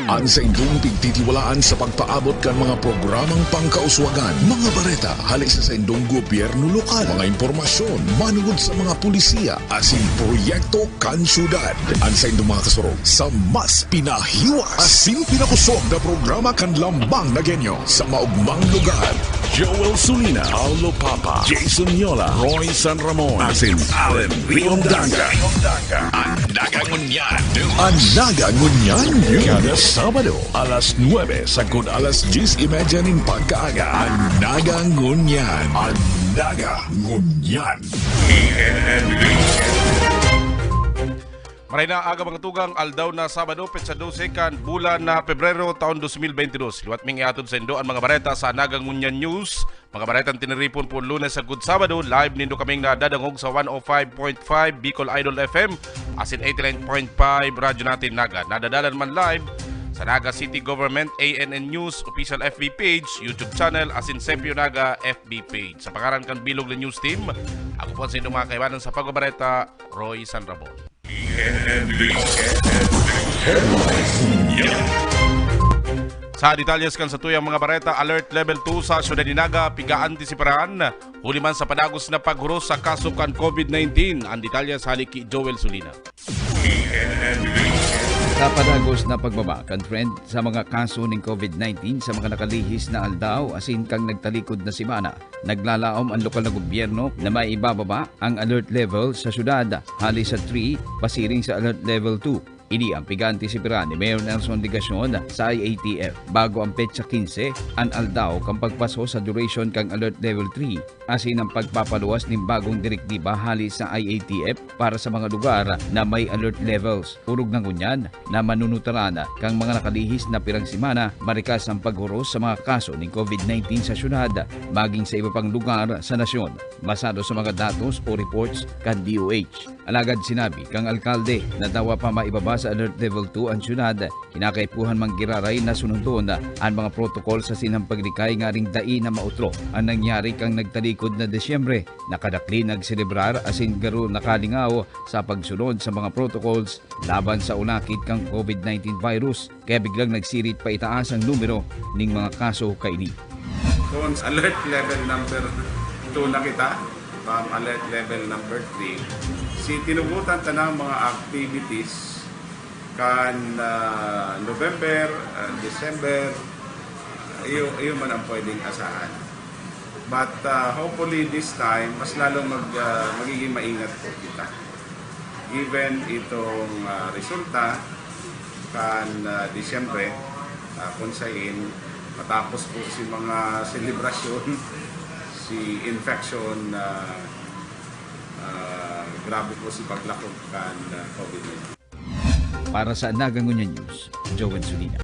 Ang sa indong tigtitiwalaan sa pagpaabot kan mga programang pangkauswagan, mga bareta, halik sa indong gobyerno lokal, mga impormasyon, manugod sa mga pulisiya, asin proyekto kan syudad. Ang sa indong mga kasurog sa mas pinahiwas, asin pinakusog na programa kan lambang na genyo sa maugmang lugar. Joel Sulina, Paulo Papa, Jason Yola, Roy San Ramon, asin Allen Riondanga. Anaga Ngunyan. Anaga Ngunyan. Kada Sabado, alas 9 sagud alas 10:30 nin pagkaaga. Anaga Ngunyan. Anaga Ngunyan. Maray na aga mga tugang aldaw na Sabado, petsa 12 kan bulan na Pebrero taon 2022. Liwat ming iatod sa Indo ang mga bareta sa Nagang Ngunyan News. Mga baretang tiniripon po Lunes sa Good Sabado. Live nindo kaming nadadangog sa 105.5 Bicol Idol FM asin 89.5 radyo natin Naga. Nadadalan man live sa Naga City Government ANN News official FB page, YouTube channel asin Sempio Naga FB page. Sa pangalan kan Bilog na News Team, ako po sa inyong mga kaibanan sa pagbabareta, Roy San Ramon. Sa detalyes kan sa tuyang mga bareta, alert level 2 sa Syudad ni Naga, piga-antisiparan, huli man sa padagos na paghuros sa kaso kan COVID-19. Ang detalyes halik ki Joel Sulina. Sa padagos na pagbaba kan trend sa mga kaso ng COVID-19 sa mga nakalihis na aldaw asin kang nagtalikod na simana, naglalaom ang lokal na gobyerno na may ibababa ang alert level sa syudad hali sa 3 pasiring sa alert level 2. Ini ang piga-antisiparan ni Mayor Nelson Ligacion sa IATF bago ang petsa 15 ang aldaw kang pagpaso sa duration kang alert level 3 asin ang pagpapaluwas ng bagong direktiba hali sa IATF para sa mga lugar na may alert levels. Urog ng kunyan na manunutaran kang mga nakalihis na pirang simana marikas ang paghuros sa mga kaso ng COVID-19 sa syudad maging sa iba pang lugar sa nasyon basado sa mga datos o reports kan DOH. Alagad sinabi kang alkalde na dawa pa maibaba sa alert level 2 ang syudad, kinakaipuhan manggiraray na sunundon ang mga protocol sa sinang paglikay nga ring dai na mautro ang nangyari kang nagtalikod na Desyembre. Nakadakli nagselebrar asin garo nakalingaw sa pagsunod sa mga protocols laban sa unakit kang COVID-19 virus kaya biglang nagsirit pa itaas ang numero ng mga kaso kaini. Kung alert level number 2 na kita, alert level number 3, si tinugutan tanang mga activities kan November, December, iyo man ang pwedeng asahan. But hopefully this time, mas lalong magiging maingat po kita. Given itong resulta kan Disyembre, kung sayin, matapos po si mga selebrasyon, si infection, grabe po si paglakog kan COVID-19. Para sa Naga Ngunyan News, Joel Sulina.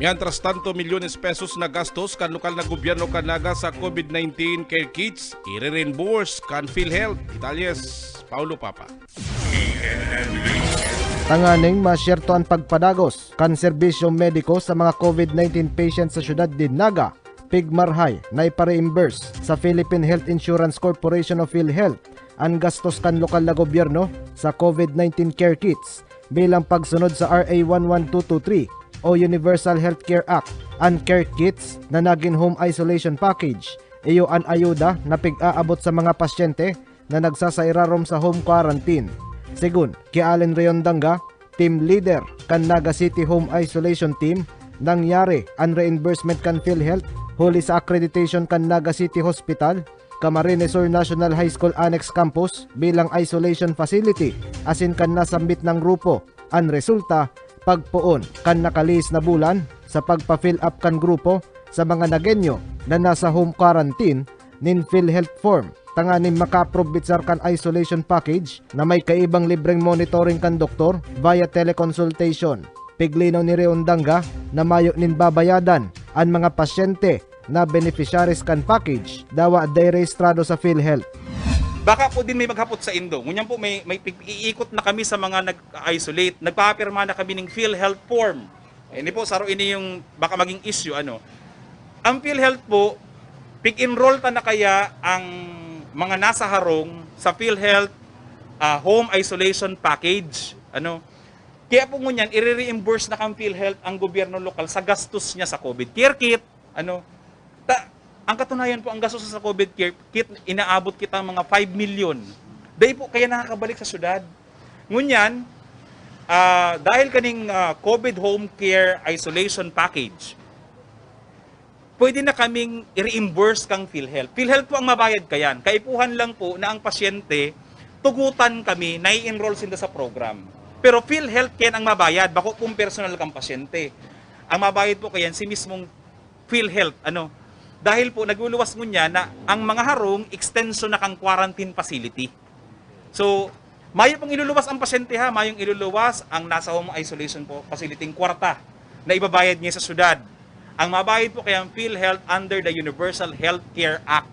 Mientras tanto, milyones pesos na gastos kan lokal na gobyerno kan Naga sa COVID-19 care kits, i-reimburse kan PhilHealth. Detalyes, Paulo Papa. Tanganing masyerto ang pagpadagos kan serbisyo mediko sa mga COVID-19 patients sa syudad din Naga. Pigmarhay na ipa-reimburse sa Philippine Health Insurance Corporation of PhilHealth ang gastos kan lokal na gobyerno sa COVID-19 care kits bilang pagsunod sa RA 11223 o Universal Healthcare Act. Ang care kits na naging home isolation package iyo ang ayuda na pig-aabot sa mga pasyente na nagsasairarom sa home quarantine. Sigun kay Allen Riondanga, team leader kan Naga City Home Isolation Team, nangyari ang reimbursement kan PhilHealth huli sa accreditation kan Naga City Hospital, Camarines Sur National High School Annex Campus bilang isolation facility asin kan nasambit ng grupo. Ang resulta, pagpuon kan nakalis na bulan sa pagpa-fill up kan grupo sa mga nagenyo na nasa home quarantine nin PhilHealth form. Tanganin makaprove bitsar kan isolation package na may kaibang libreng monitoring kan doktor via teleconsultation. Piglinaw ni Riondanga na mayo nin babayadan ang mga pasyente na beneficiaries kan package dawa derehistrado sa PhilHealth. Baka po din may maghapot sa Indo. Ngunyan po may iikot na kami sa mga nag-isolate. Nagpapirma na kami ng PhilHealth form. Hindi po saro ini yung baka maging issue ano. Ang PhilHealth po, pig-enroll ta na kaya ang mga nasa harong sa PhilHealth home isolation package. Kaya po ngunyan, i-reimburse na kang PhilHealth ang gobyerno lokal sa gastos niya sa COVID care kit. Ang katunayan po, ang gastos sa COVID care kit, inaabot kita mga 5 million. Dahil po, kaya nakakabalik sa syudad. Ngunyan, dahil kaning COVID home care isolation package, pwede na kaming i-reimburse kang PhilHealth. PhilHealth po ang mabayad kayan. Kaipuhan lang po na ang pasyente, tugutan kami na i-enroll sila sa program. Pero PhilHealth kayan ang mabayad, bako kung personal kang pasyente. Ang mabayad po kayan si mismong PhilHealth. Dahil po nagluluwas ngunya na ang mga harong extension na kang quarantine facility. So, mayo pong iluluwas ang pasyente ha, mayong iluluwas ang nasa home isolation po facility kwarta na ibabayad niya sa syudad. Ang mabayad po kaya ang PhilHealth under the Universal Healthcare Act.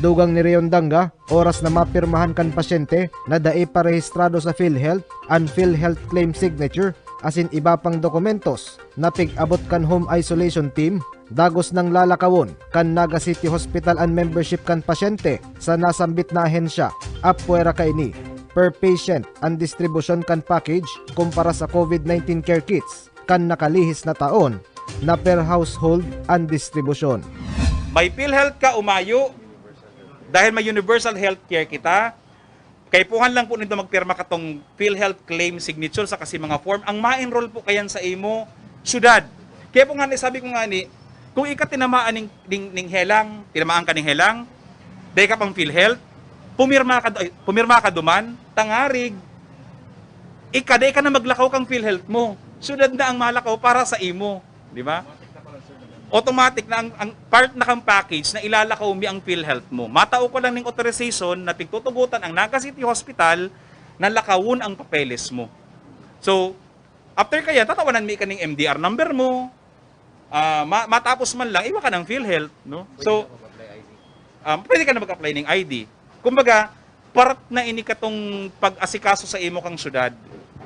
Dugang ni Riondanga, oras na mapirmahan kan pasyente na dai parehistrado sa PhilHealth and PhilHealth claim signature asin iba pang dokumentos na pig-abot kan home isolation team, dagos ng lalakawon kan Naga City Hospital and membership kan pasyente sa nasambit na ahensya apwera kaini per patient and distribution kan package kumpara sa COVID-19 care kits kan nakalihis na taon na per household and distribution. May PhilHealth ka umayo, dahil may universal healthcare kita, kaipuhan lang po nito magpirma katong PhilHealth claim signature sa kasi mga form, ang ma-enroll po kayan sa imo syudad. Kaya po nga sabi ko nga ni, kung ika tinamaan ning helang, tinamaan ka ning helang, dahil ka pang PhilHealth, pumirma ka duman, tangarig, dahil ka na maglakaw kang PhilHealth mo. Syudad na ang malakaw para sa imo. Di ba? Automatic na ang part na kang package na ilalakaw mi ang PhilHealth mo. Matao ko lang ng authorization na pigtutugutan ang Naga City Hospital na lakawon ang papeles mo. So, after kaya, tatawanan mi ka ng MDR number mo, matapos man lang, iwa ka ng PhilHealth. No? So, pwede ka na mag-apply ng ID. Kumbaga, part na ini katong pag-asikaso sa imo kang syudad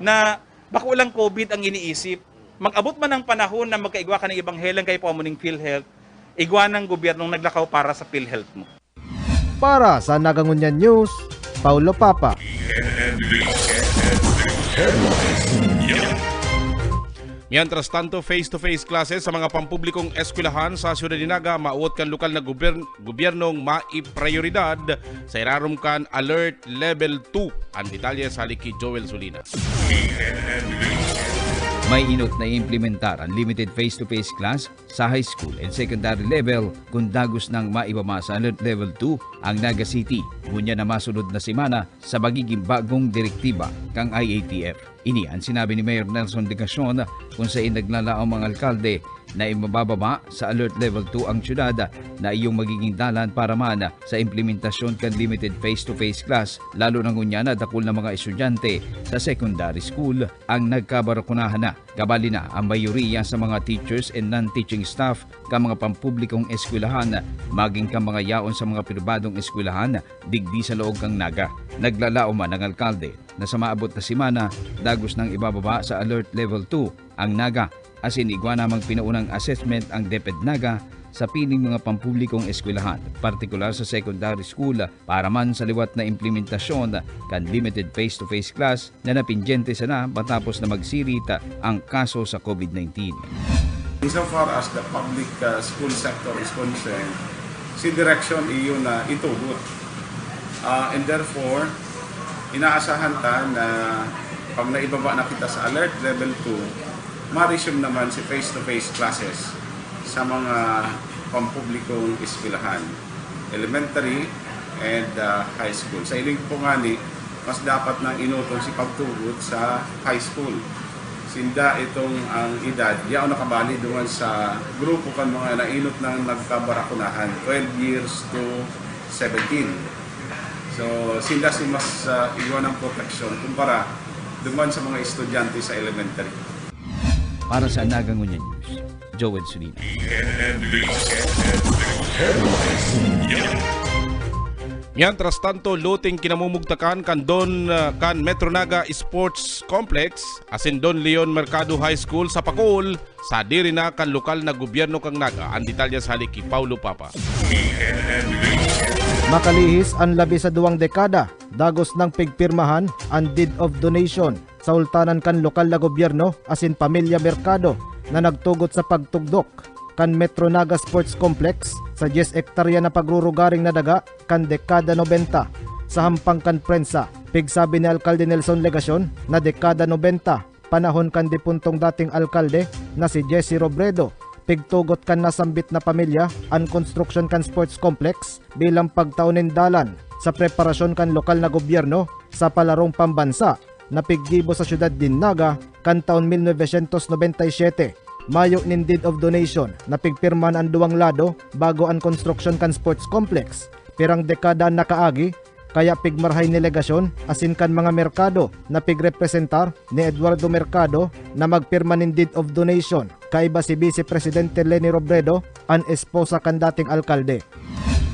na baka walang COVID ang iniisip. Mag-abot man ang panahon na magkaigwa ka ng ibang helang kay pamuning PhilHealth, igwa ng gobyernong naglakaw para sa PhilHealth mo. Para sa Nagangunyan News, Paulo Papa. Mientras tanto, face-to-face classes sa mga pampublikong eskwelahan sa Ciudad de Naga, mauot kan lokal na gobyernong maiprioridad sa irarom kan Alert Level 2. Ang detalye sa Liki Joel Solina. May inot na implementar ang limited face-to-face class sa high school and secondary level kung dagos ng maibama sa Alert Level 2 ang Naga City. Ngunya na masunod na simana sa magiging bagong direktiba kang IATF. Ini ang sinabi ni Mayor Nelson Digacion kung saan naglalaong mga alkalde na imabababa sa Alert Level 2 ang syudad na iyong magiging dalan para man sa implementasyon kan limited face-to-face class, lalo na ngunya na dakol na mga estudyante sa secondary school ang nagkabarakunahan na. Kabali na ang mayoriya sa mga teachers and non-teaching staff ka mga pampublikong eskwelahan maging ka mga yaon sa mga pribadong eskwelahan digdi sa loob kang Naga. Naglalaom man ang alkalde na sa maabot na simana dagos ng ibababa sa Alert Level 2 ang Naga asin igwa namang pinaunang assessment ang DepEd Naga sa piling mga pampublikong eskwelahan, partikular sa secondary school para man sa liwat na implementasyon kan limited face-to-face class na napindyente sana matapos na magsirita ang kaso sa COVID-19. Insofar as the public school sector is concerned, si direksyon iyon na itugot. And therefore, inaasahan ta na pag naibaba na kita sa Alert Level 2, ma-resume naman si face-to-face classes sa mga pampublikong eskwelahan, elementary and high school. Sa iling po nga ni, mas dapat nang inutong si pagtugot sa high school. Sinda itong ang edad, diyaw nakabali doon sa grupo kan mga nainot ng nagkabarakunahan, 12 years to 17. So, sinda si mas iwan ng protection kumpara duman sa mga estudyante sa elementary. Para sa Nagangunyan News, Joel Solina. Mientras tanto, luting kinamumugtakan kan Metro Naga Sports Complex asin Don Leon Mercado High School sa Pakol sa diri na kan lokal na gobyerno kang Naga. Ang detalye sa Liki Paulo Papa. Makalihis ang 12 dekada dagos ng pigpirmahan ang deed of donation sa ultanan kan lokal na gobyerno asin pamilya merkado na nagtugot sa pagtugdok kan Metro Naga Sports Complex sa 10 hektarya na pagrurugaring na daga kan dekada 90 sa hampang kan prensa. Pigsabi ni Alkalde Nelson Legacion na dekada 90 panahon kan dipuntong dating alkalde na si Jesse Robredo pigtugot kan nasambit na pamilya ang construction kan sports complex bilang pagtaunin dalan sa preparasyon kan lokal na gobyerno sa palarong pambansa na piggibo sa syudad din Naga kan taon 1997. Mayo nin deed of donation na pigpirman ang duwang lado bago ang construction kan sports complex. Pirang dekada na kaagi kaya pigmarhay ni Legacion asin kan mga merkado na pigrepresentar ni Eduardo Mercado na magpirma nin deed of donation kaiba si Vice Presidente Leni Robredo ang esposa kan dating alkalde.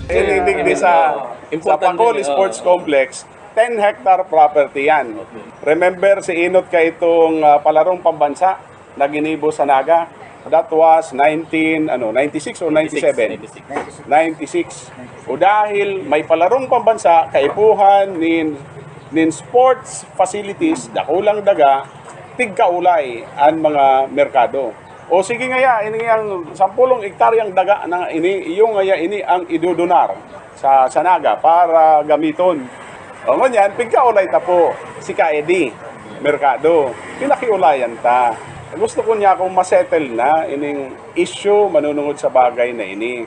Iniligdi sa Pacol Sports Complex, 10 hectare property yan. Remember si Inot ka itong palarong pambansa na ginibo sa Naga. That was 96 or 97? 96. O dahil may palarong pambansa, kaipuhan nin sports facilities, dakulang daga, tigkaulay ang mga merkado. O sige ngaya, ini ang 10 hektaryang daga na iyong ngaya ini ang idudunar sa Naga para gamiton. O ngunyan, pigkaulay ta po si Kaedi Mercado. Pinakiulayan ta. Gusto ko niya akong masettle na ining issue manunungod sa bagay na ini.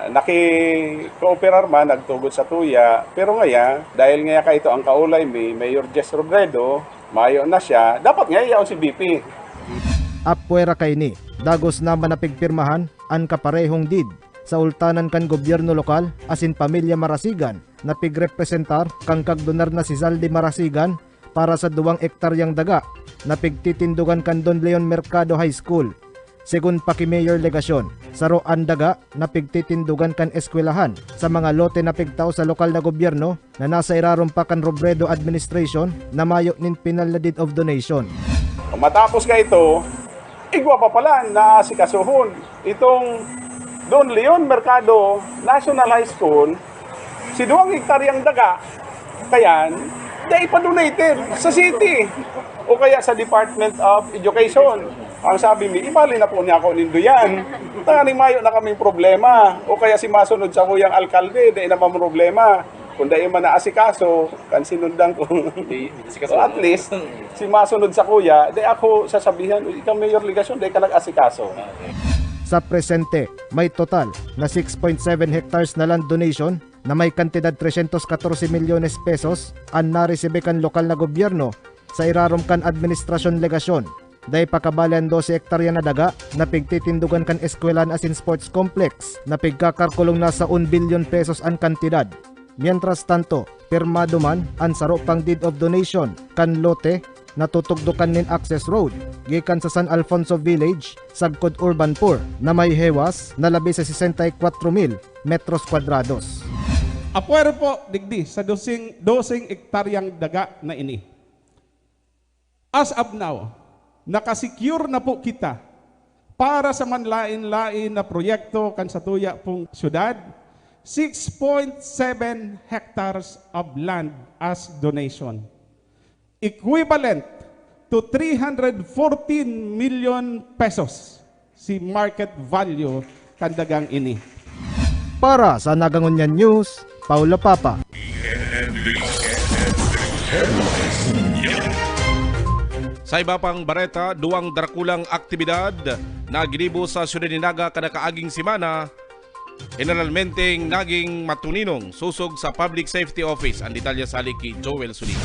Naki-cooperar man, nagtugod sa tuya, pero ngaya, dahil ngaya ka ito ang kaulay ni Mayor Jess Robredo, mayo na siya, dapat ngaya si BP. Apwera kay ni, dagos naman na pigpirmahan ang kaparehong deed sa ultanan kan gobyerno lokal asin pamilya Marasigan na pigrepresentar kang kagdonar na si Zaldi Marasigan para sa 2 hektaryang daga na pigtitindugan kan Don Leon Mercado High School. Segun pa ki Mayor Legacion, saro ang daga na pigtitindugan kan eskwelahan sa mga lote na pigtao sa lokal na gobyerno na nasa irarom pa kan Robredo administration na mayo nin pinal na deed of donation. Matapos ka ito, igwa pa pala na si kasuhon itong Don Leon Mercado National High School, si 2 hektaryang daga, kayan, dahil pa-donated sa city o kaya sa Department of Education. Ang sabi mi, ibali na po niya ako nindo yan. Tanganing mayo na kaming problema. O kaya si masunod sa kuyang alkalde, dahil naman problema. Kung dahil man naasikaso, kan sinundan ko. So at least, si masunod sa kuya, dahil ako sasabihan, ikaw Mayor Legacion, dahil ka nag-asikaso. Sa presente, may total na 6.7 hectares na land donation na may kantidad 314 milyones pesos ang naresibe kan lokal na gobyerno sa irarom kan administrasyon Legacion. Dahil pakabalan 12 hektarya na daga na pigtitindugan kan eskwelahan asin sports complex na pigkakarkulong na sa 1 billion pesos ang kantidad. Mientras tanto, pirmado man ang saro pang deed of donation kan lote na tutugdukan nin access road gikan sa San Alfonso Village, Sagkod Urban Poor na may hewas na labi sa 64,000 metros kwadrados. Apwero po, digdi, sa 12 hektaryang daga na ini. As of now, nakasecure na po kita para sa manlain-lain na proyekto kan sa tuya pong syudad, 6.7 hectares of land as donation. Equivalent to 314 million pesos si market value kandagang ini. Para sa Nagangunyan News, Paulo Papa. Sa iba pang bareta, 2 drakulang aktibidad na ginibo sa siyudad ni Naga kada kaaging semana, generalmente naging matuninong susog sa Public Safety Office. Ang detalye sa kay Joel Sulit.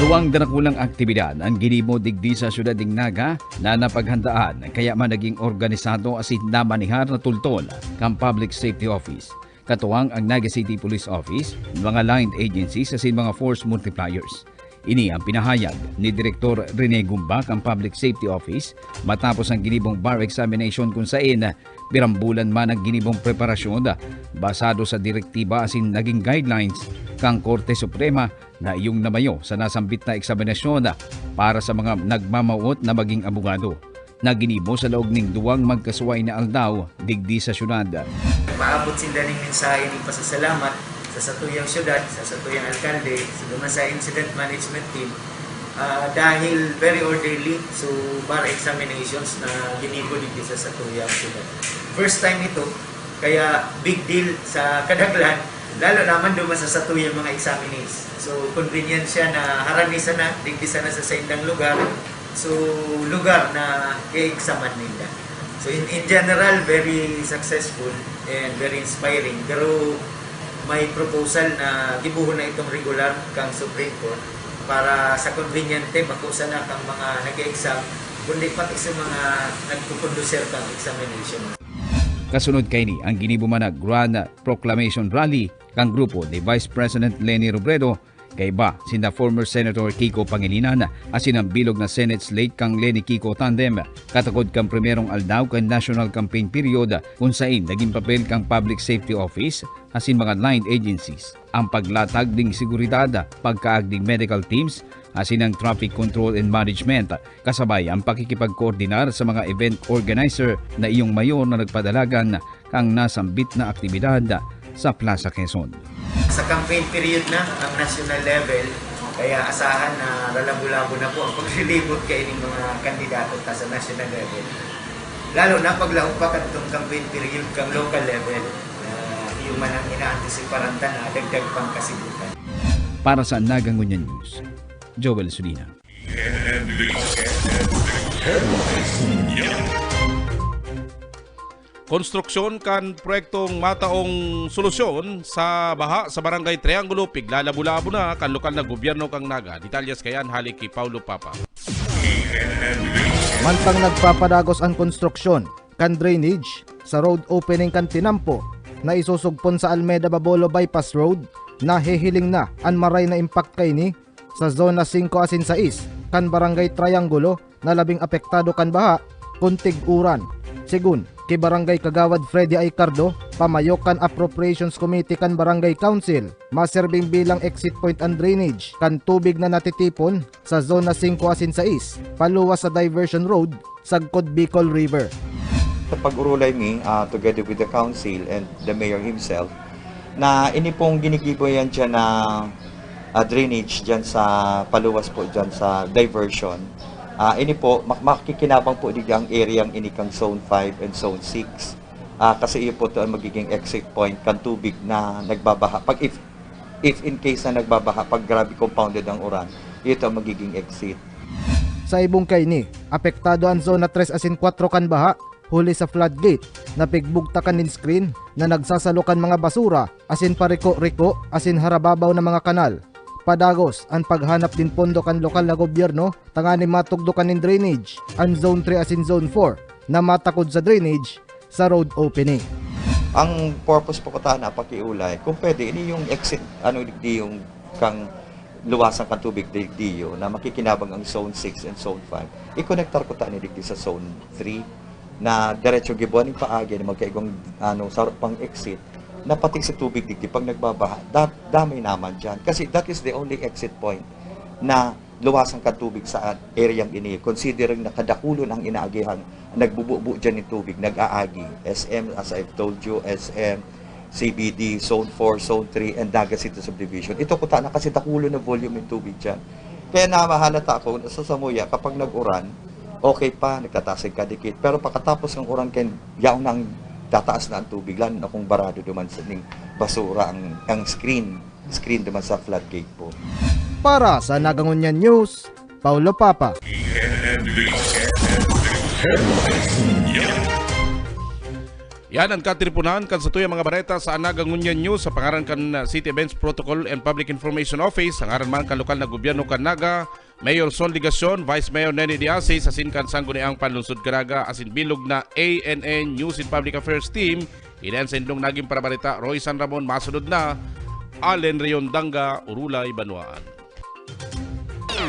2 drakulang aktibidad ang ginibo digdi sa siyudad ng Naga na napaghandaan kaya man naging organisado asin namanihar na tultol kang Public Safety Office. Katuwang ang Naga City Police Office, mga line agencies asin mga force multipliers. Ini ang pinahayag ni Direktor Rene Gumbak ang Public Safety Office matapos ang ginibong bar examination kung saan birambulan man ang ginibong preparasyon basado sa direktiba asin naging guidelines kang Korte Suprema na iyong namayo sa nasambit na eksaminasyon para sa mga nagmamauot na maging abogado na ginibo sa loob ng 2 magkasuway na aldaw digdi sa syudad. Maabot sinda ning mensahe ng pasasalamat sa sa satuyang syudad, sa satuyang alkalde, sa incident management team, dahil very orderly, so bar examinations na ginigo dito sa satuyang syudad. First time ito, kaya big deal sa Kadaglan, lalo naman duman sa satuyang mga examinees. So convenient siya na haramisan na, digdisan na sa saindang lugar, so lugar na i-examan nila. So in general, very successful and very inspiring. Pero may proposal na gibuhon na itong regular kang Supreme Court para sa conveniente makusa na kang mga nag-exam kundi pati sa mga nagpupunduser kang examination. Kasunod kay ni ang ginibumanag Grand Proclamation Rally kang grupo ni Vice President Leni Robredo kay ba sina former Senator Kiko Pangilinan asin ang bilog na Senate slate kang Leni Kiko tandem katakod kang primerong aldaw kang national campaign period kung sain naging papel kang Public Safety Office asin mga line agencies ang paglatag ding seguridad, pagkaagding medical teams asin ang traffic control and management kasabay ang pakikipagkoordinar sa mga event organizer na iyong mayor na nagpadalagan kang nasambit na aktibidad sa Plaza Quezon. Sa campaign period na ang national level, kaya asahan na lalabo-labo na po ang paglilibot kay ining mga kandidato ta sa national level. Lalo na paglaong pa katong campaign period kang local level, yung man ang ina-antisiparanta na dagdag pang kasibukan. Para sa Nagangunyan News, Joel Sulina. Konstruksyon kan proyektong mataong solusyon sa baha sa Barangay Triangulo piglalabo-labo na kan lokal na gobyerno kang Naga. Detalyas kayan halik kay Paulo Papa. Mantang nagpapadagos ang konstruksyon kan drainage sa road opening kan Tinampo na isusugpon sa Almeda Babolo Bypass Road na hihiling na ang maray na impact kay ni sa zona 5 asin 6 kan Barangay Triangulo na labing apektado kan baha kuntig uran. Sigun kay Barangay Kagawad Freddy Aicardo, pamayokan Appropriations Committee kan Barangay Council, maserbing bilang exit point and drainage kan tubig na natitipon sa zona 5 asin 6 paluwas sa diversion road sagkod Bicol River. Pag-urulay mi together with the council and the mayor himself na ini pong ginigiboyan dyan na drainage dyan sa paluwas po dyan sa diversion. Ini po, makikinabang po dito ang area ang inikang Zone 5 and Zone 6. Kasi iyo po ito ang magiging exit point kan tubig na nagbabaha. Pag if in case na nagbabaha, pag grabe compounded ang uran, ito ang magiging exit. Sa ibong kay ni, apektado ang zona 3 asin 4 kan baha, huli sa floodgate, na pigbugtakan nin screen na nagsasalukan mga basura, asin pariko-riko, asin harababaw na mga kanal. Padagos ang paghanap din pondo kan lokal na gobyerno tangani matugdukan nin drainage ang zone 3 asin zone 4 na matakod sa drainage sa road opening. Ang purpose po ko na pakiulay kung pwede ini yung exit di yung kang luwasan kan tubig diyo na makikinabang ang zone 6 and zone 5 i-connectar ko ta ni digdi sa zone 3 na diretso gibuan ng paagi na magkaigong sa pang exit na pati sa tubig digdi pag nagbabaha, dami naman dyan. Kasi that is the only exit point na luwasan ka tubig sa areang ini. Considering na kadakulon ang inaagihan, nagbubuo dyan ng tubig, nag-aagi. SM, as I've told you, SM, CBD, Zone 4, Zone 3, and Naga City Subdivision. Ito ko na kasi dakulon na volume ng tubig dyan. Kaya namahalata ako sa Samuya, kapag nag-uran, okay pa, nagtatasig ka dikit. Pero pagkatapos ng uran, yaw nang tataas na ang tubig, lalo na kung barado duman sa ning basura ang screen duman sa floodgate po. Para sa Nagangunyan News, Paulo Papa. Yan ang katripunan kan sa tuyang mga bareta sa Nagangunyan News sa pangaran kan City Events Protocol and Public Information Office, ang aran man kan lokal na gobyerno kan Naga, Mayor Sol Ligacion, Vice Mayor Nene Diaz, sa sinkan sangguniang panlungsod Caraga, asin bilog na ANN News and Public Affairs Team, ilan sa indong naging parabarita, Roy San Ramon, masunod na, Allen Riondanga, Urulay, Banuaan.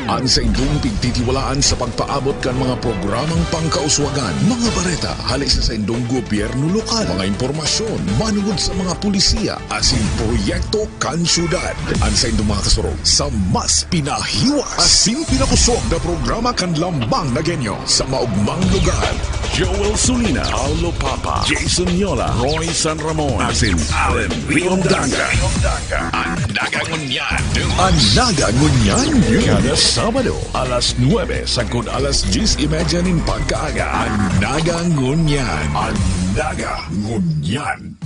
Ang sa indong pigtitiwalaan sa pagpaabot kan mga programang pangkauswagan, mga bareta, halis sa indong gobyerno lokal, mga impormasyon, manugod sa mga pulisiya, asin proyekto kan syudad. Ang sa indong mga kasurog sa mas pinahiwas, asin pinakusog na programa kan lambang na genyo sa maugmang lugar. Joel Sulina, Paulo Papa, Jason Yola, Roy San Ramon, asin Allen Riondanga. Anaga Ngunyan. Anaga Ngunyan. Kada Sabado, alas 9, sagkod alas 10:30 ning pagkaaga. Anaga Ngunyan. Anaga Ngunyan.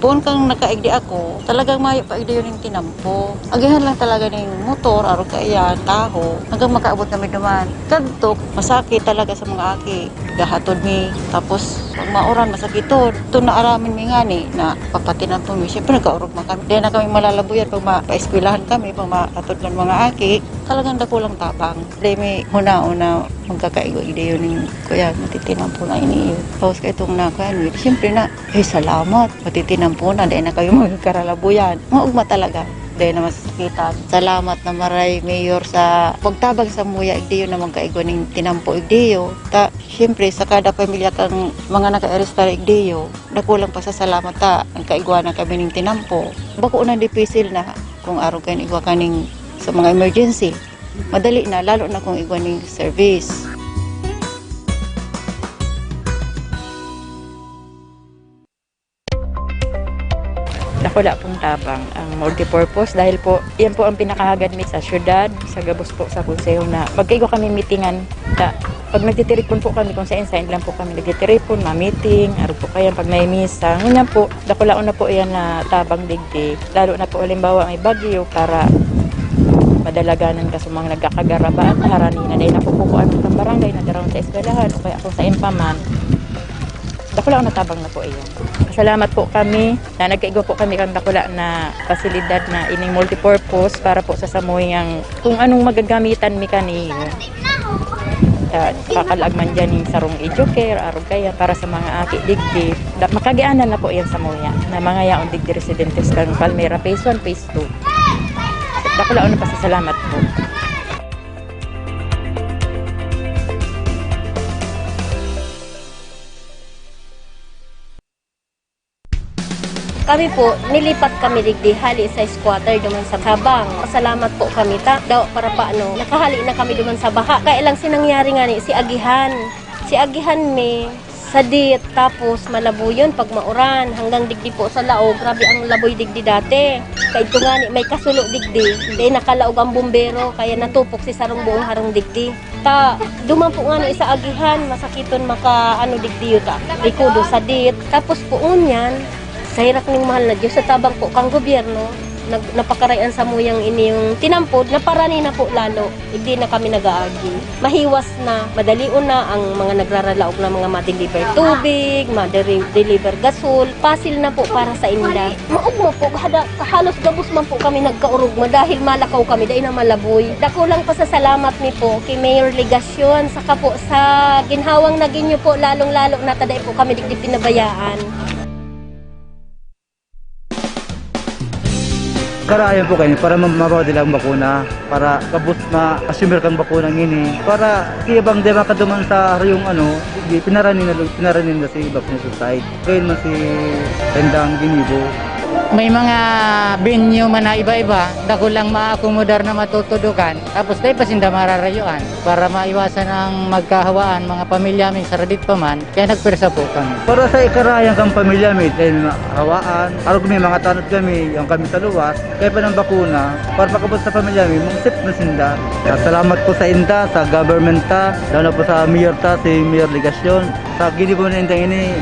Puon kang nakaigdi ako, talagang mayo pa igdi yun yung tinampo. Agihan lang talaga ng motor, araw kaya, taho, hanggang makaabot kami duman. Kadtok, masakit talaga sa mga aki. Gahatod mi, tapos pag mauran, masakitod. Ito na aramin mi nga ni, na papatinan po mi. Siyempre nagkaurog man kami. Dahil na kami malalabuyan pag mapa-eskwelahan kami, pag makatod ng mga aki. Talagang dakulang tabang. Dahil may huna-una magkakaigo-igdi yun yung kuya, matitinan po na ini yun. Tapos ka itong nakaano, siyempre na, salamat, matitinan po na, dahil na kayo magkaralabuyan. Maugma talaga. Dahil na masakitan. Salamat na maray mayor sa pagtabang sa muya igdiyo na magkaigo ng tinampo igdiyo. Ta, siyempre sa kada pamilya kang mga naka-arestar igdiyo, nakulang pa sa salamat ta, ang kaigwa na kami ng tinampo. Bako na dipisil na kung araw kayo igwa kaning sa mga emergency. Madali na, lalo na kung igwa ng service. dakula pong tabang ang multipurpose dahil po yan po ang pinakahagad mi sa syudad, sa gabos po sa konseho na magkaigo kami meetingan. Pag nagtitiripon po kami kung saan lang po kami nagtitiripon, ma-meeting, araw po kaya pag may misa. Ngunyan po, dakulaon na po yan na tabang digdi. Lalo na po halimbawa may bagyo para madalaganan ka sa mga nagkakagarabaan, harani na dahil napupukuan ng barangay na darawin sa eskwelahan o kaya kung sa impaman. Dakula na tabang na po iyan. Salamat po kami na nagkaigo po kami kang dakula na pasilidad na ining multipurpose para po sa samoyang kung anong magagamitan mi kaniyo. Kakalagman dyan yung sarong educare, arog kaya para sa mga aki digdi. Makagianan na po yan sa moya na mga yaong digdi residentes kang Palmera Phase 1, Phase 2. Dakula na pasasalamat po. Kami po, nilipat kami digdi hali sa squatter duman sa habang. Pasalamat po kami daw para paano. Nakahali na kami duman sa baha. Kaya lang sinangyari nga ni si Agihan. Si Agihan may sadit tapos malabuyon pag mauran hanggang digdi po sa laog. Grabe ang laboy digdi dati. Kaya ito nga ni may kasulo digdi. Hindi nakalaog ang bumbero kaya natupok si sarong buong harong digdi. Duman po nga ni sa Agihan masakiton maka digdi yuta. Ikudo sadit. Tapos po unyan sa hirap ng mahal na Diyos, sa tabang po kang gobyerno, napakarayan sa muyang ini yung tinampod, naparani na po lalo, hindi na kami nag-aagi. Mahiwas na, madalion na ang mga nagraralaog na mga ma-deliver tubig, ma-deliver gasol, pasil na po para sa inda. Maugmo po, halos gabos man po kami nagkaurugma dahil malakaw kami, dahil na malaboy. Dako lang pasasalamat ni po kay Mayor Legasyon, saka po sa ginhawang naging nyo po, lalong-lalo na taday po kami digdi pinabayaan. Karaayan po kayo para mabawa nila ang bakuna, para kabut na assumer kang bakuna ngini, para tiyabang di makaduman sa yung pinaranin na si vaccination site. Kaya man si Tendang Ginibo. May mga venue man na iba-iba, dako lang maakomodar na matutudukan. Tapos tayo pa sinda mararayuan para maiwasan ang magkahawaan mga pamilya min sa radit pa man. Kaya nagpersa po kami. Para sa ikarayang kang pamilya may hawaan, araw may mga tanod kami, yung kami sa luwas, kaya pa ng bakuna, para makabot sa pamilya may mga sip na sinda. Salamat po sa INTA, sa government ta, lalo po sa mayor ta, si Mayor Legasyon. Sa Ginibo na INTA ini,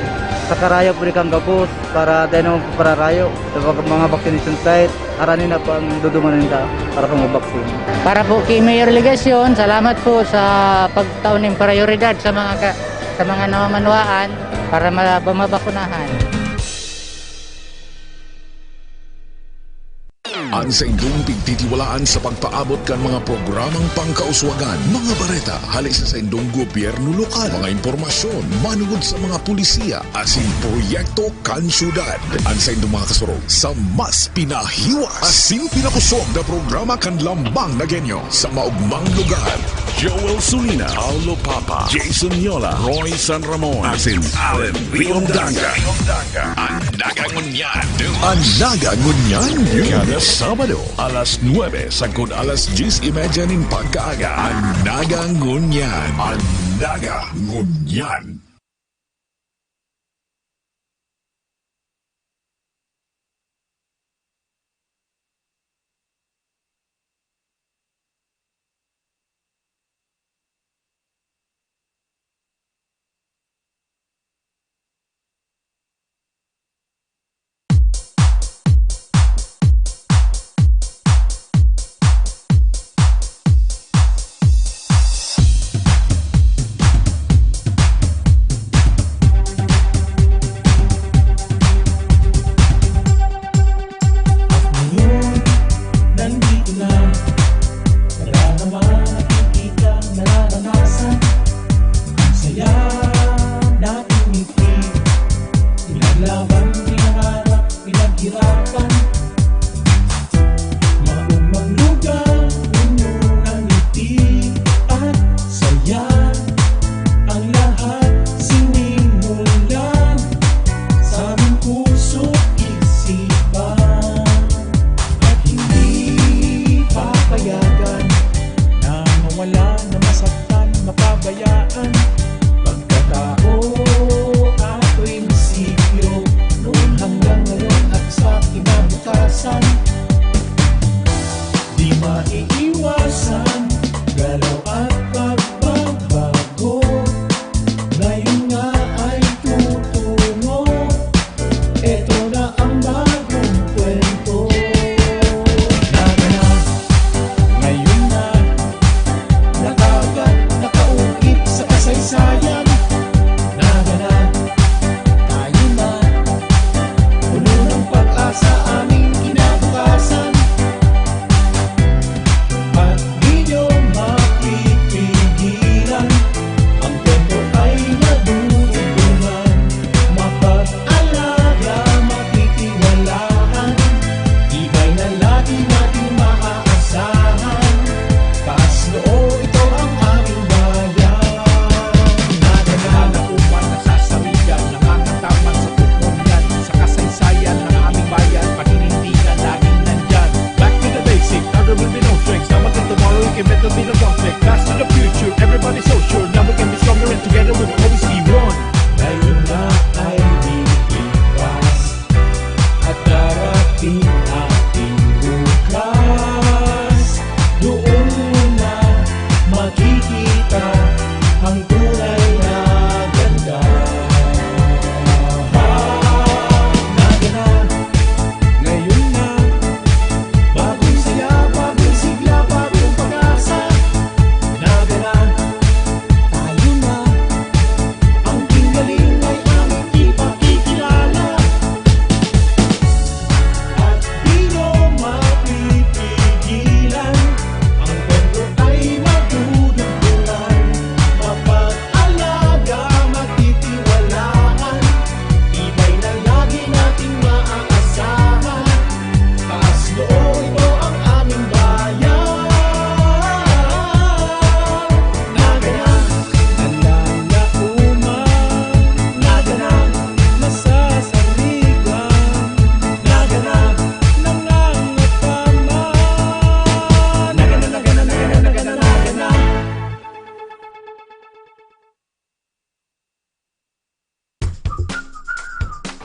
sa karayo po kang gapos para tayo naman po pararayo sa mga vaccination site. Arani na po ang duduman nila para pang mabaksin. Para po kay Mayor Legasyon, salamat po sa pagtaon ng prioridad sa mga namamanwaan para mabakunahan. Ang sa indong pigtitiwalaan sa pagpaabot kan mga programang pangkauswagan, mga bareta, halis sa indong gobyerno lokal, mga impormasyon, manugod sa mga pulisiya, asin proyekto kan syudad. Ang sa indong mga kasurog sa mas pinahiwas, asin pinakusog na programa kan lambang na genyo sa maugmang lugar. Joel Sulina, Paulo Papa, Jason Yola, Roy San Ramon, asin Allen Riondanga. Ang nagangunyan, kada Sabado, alas 9 sagod alas 10:30 nin pagkaaga. Ang nagangunyan. Ang nagangunyan.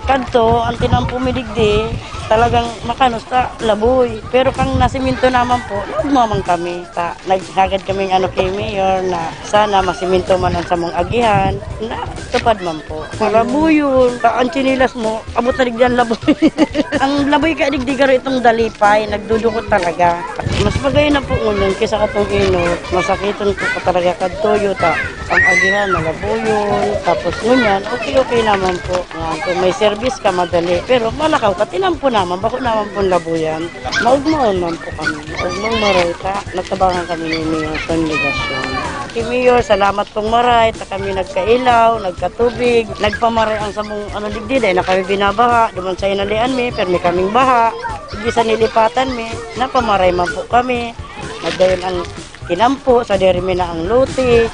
Kadto, ang tinampo midigdi, talagang makanos ta laboy. Pero kang nasiminto naman po, nagmamang kami. Naghagad kaming kay Mayor na sana masiminto man ang samong agihan na tupad man po. Labuyon, ang chinilas mo, abot na digdian laboy. Ang laboy ka digdigaro itong dalipay, nagdudukot talaga. Mas bagay na po ngunyan kaysa katong inot, masakiton po ka talaga kadtoyo ta. Ang agihan, malabuyon, tapos ngunyan, okay naman po. Kung may service ka, madali. Pero malakaw ka, tinampo naman, bako naman po labuyan. Maugmaon man po kami. Maugmang maray ka, nagtabangan kami ni Mayor sa negasyon. Kay Mayor, salamat pong maray, ta kami nagkailaw, nagkatubig, nagpamaray ang samong digdi, dahil na kami binabaha, duman sa inalian mi, pero may kaming baha, hindi sa nilipatan mi, napamaray man po kami, nagdayon ang tinampo, sa derimi na ang luti.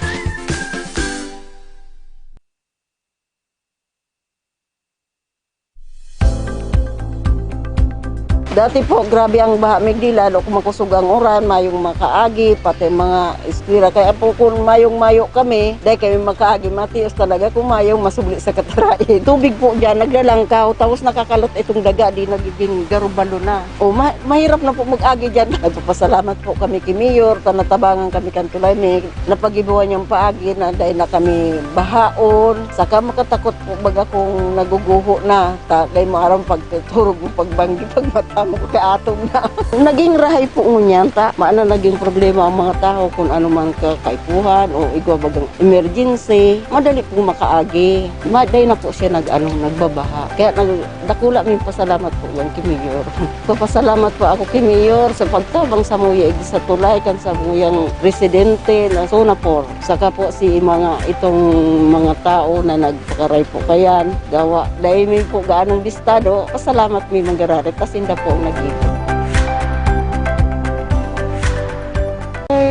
Dati po, grabe ang baha migdi, lalo kung makusog ang uran, mayong makaagi, pati mga eskwira. Kaya po kung mayong-mayo kami, dahil kami makaagi, matios talaga kung mayong masubli sa katarain. Tubig po dyan, naglalangkaw, tapos nakakalot itong daga, di nagiging garubalo na. O, mahirap na po mag-agi dyan. Nagpapasalamat po kami kay Mayor, natabangan kami kantulay, may napagibuhan yung paagi na dahil na kami bahaon. Saka makatakot po baga kung naguguho na, dahil mo aram pagturog mo pagbanggi, pagmata mo kaatong na. Naging rahay po ngunyan ta. Maana naging problema ang mga tao kung ano man kakaipuhan o igwa bagang emergency. Madali po makaagi. Maday na po siya nagbabaha. Kaya dakula may pasalamat po yung kay Mayor. Papasalamat po ako kay Mayor sa pagtabang sa muya sa tulay kan sa muyang residente na Sonapor. Saka po si itong mga tao na nagpakaray po kayan. Gawa. Dahil may po gaanong listado. Pasalamat may mangararit. Kasinda po ang nag-ibig.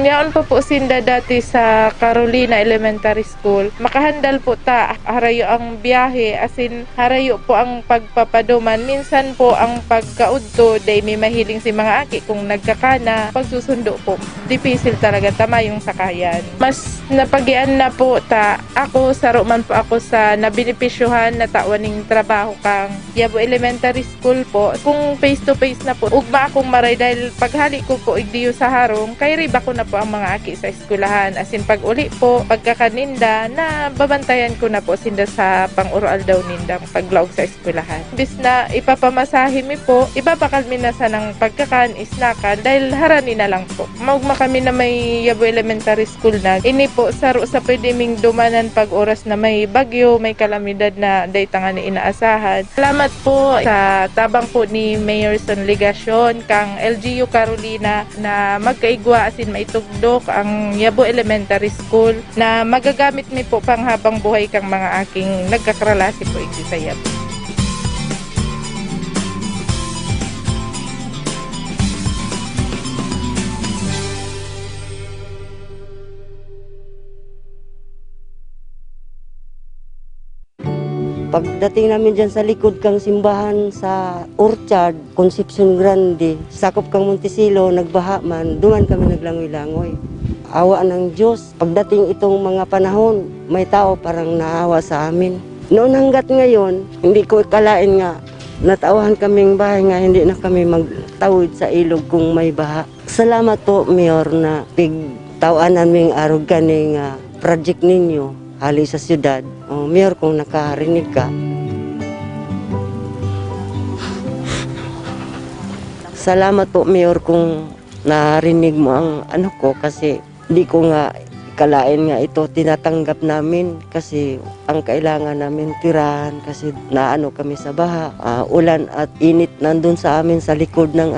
Yaon pa po sinda dati sa Carolina Elementary School. Makahandal po ta harayo ang biyahe, asin harayo po ang pagpapaduman. Minsan po ang pagkaudto, day may mahiling si mga aki kung nagkakana. Pagsusundo po, dipisil talaga tama yung sakayan. Mas napagian na po ta ako, saro man po ako sa nabinipisyuhan na tawaning trabaho kang Yabo Elementary School po. Kung face to face na po, ugma akong maray dahil paghali ko po igdiyo sa harong, kay riba ko na po ang mga aki sa eskwelahan. Asin pag uli po, pagkakaninda, na babantayan ko na po sinda sa pang-ural daw nindang paglaog sa eskwelahan. Bis na ipapamasahe mi po, ibabakal mi na sa ng pagkakan, isnakan, dahil harani na lang po. Maugma kami na may Yabo Elementary School na. Ini po, saro sa pwede ming dumanan pag oras na may bagyo, may kalamidad na daytangan ni inaasahan. Salamat po sa tabang po ni Mayor Son Ligasyon, kang LGU Carolina na magkaigwa asin maitugdok ang Yabo Elementary School na magagamit mi po panghabang buhay kang mga aking nagkakralasi po iti sa Yabo. Pagdating namin dyan sa likod kang simbahan sa Orchard, Concepcion Grande, sakop kang Montesilo, nagbaha man, duman kami naglangoy-langoy. Awa ng Diyos. Pagdating itong mga panahon, may tao parang naawa sa amin. Noon hanggat ngayon, hindi ko ikalain nga, natawahan kaming bahay nga, hindi na kami magtawid sa ilog kung may baha. Salamat po, Mayor, na pigtawanan ming arog kaning project ninyo, hali sa syudad. Mayor, kung nakarinig ka. Salamat po, Mayor, kung narinig mo ang ko kasi di ko nga ikalain nga ito tinatanggap namin kasi ang kailangan namin tirahan kasi naano kami sa baha. Ulan at init nandun sa amin sa likod ng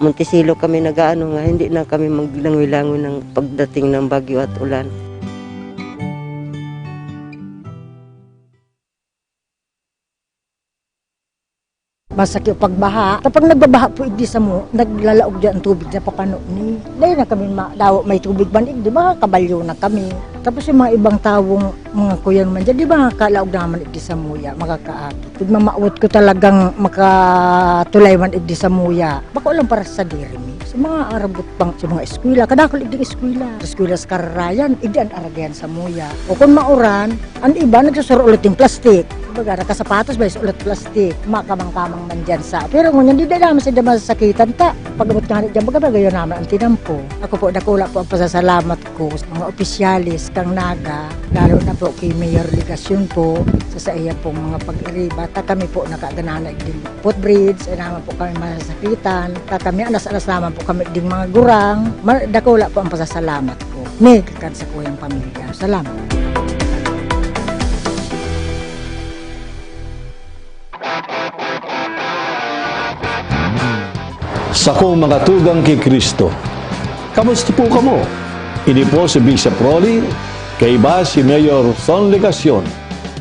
Montesilo kami nagaano nga hindi na kami maglangoy-langoy ng pagdating ng bagyo at ulan. Masakit pagbaha. Kapag nagbabaha po igdi sa mo, naglalaog dyan ang tubig na papano ni. Dahil na kami may tubig man igdi, mga kabalyo na kami. Tapos yung mga ibang tawong mga kuya naman dyan, di ba kalaog naman igdi sa muya, makakaagi. Pag mamaawat ko talagang makatulay man igdi sa muya, bako lang para sa dirimi. Sa mga arabot pang sa mga eskwela, kadakol igdi eskwela. Sa eskwela sa Kararayan, igdi ang aragayan sa muya. O kung mauran, ang iba nagsusuro ulit yung plastik. Kumbaga, nakasapatos ba, ulat plastik, makamang-kamang man dyan sa. Pero ngunyan, hindi naman sila masasakitan ta. Pagabot nga dyan, baga gayon naman ang tinampo. Ako po, nakula po ang pasasalamat ko sa mga opisyalis, kang Naga, lalo na po kay Mayor Ligasyon po, sa iya pong mga pag-iriba. Ta kami po nakaganana din footbridge, ay naman po kami masasakitan. Ta kami, anas-anas naman po kami din mga gurang. Nakula po ang pasasalamat ko. Nagkakan sa kuyang pamilya. Salamat. Sa kong mga tugang kay Kristo, kamusta po kamo? Ini po si Bishop Rolly, kay iba si Mayor Son Legasyon.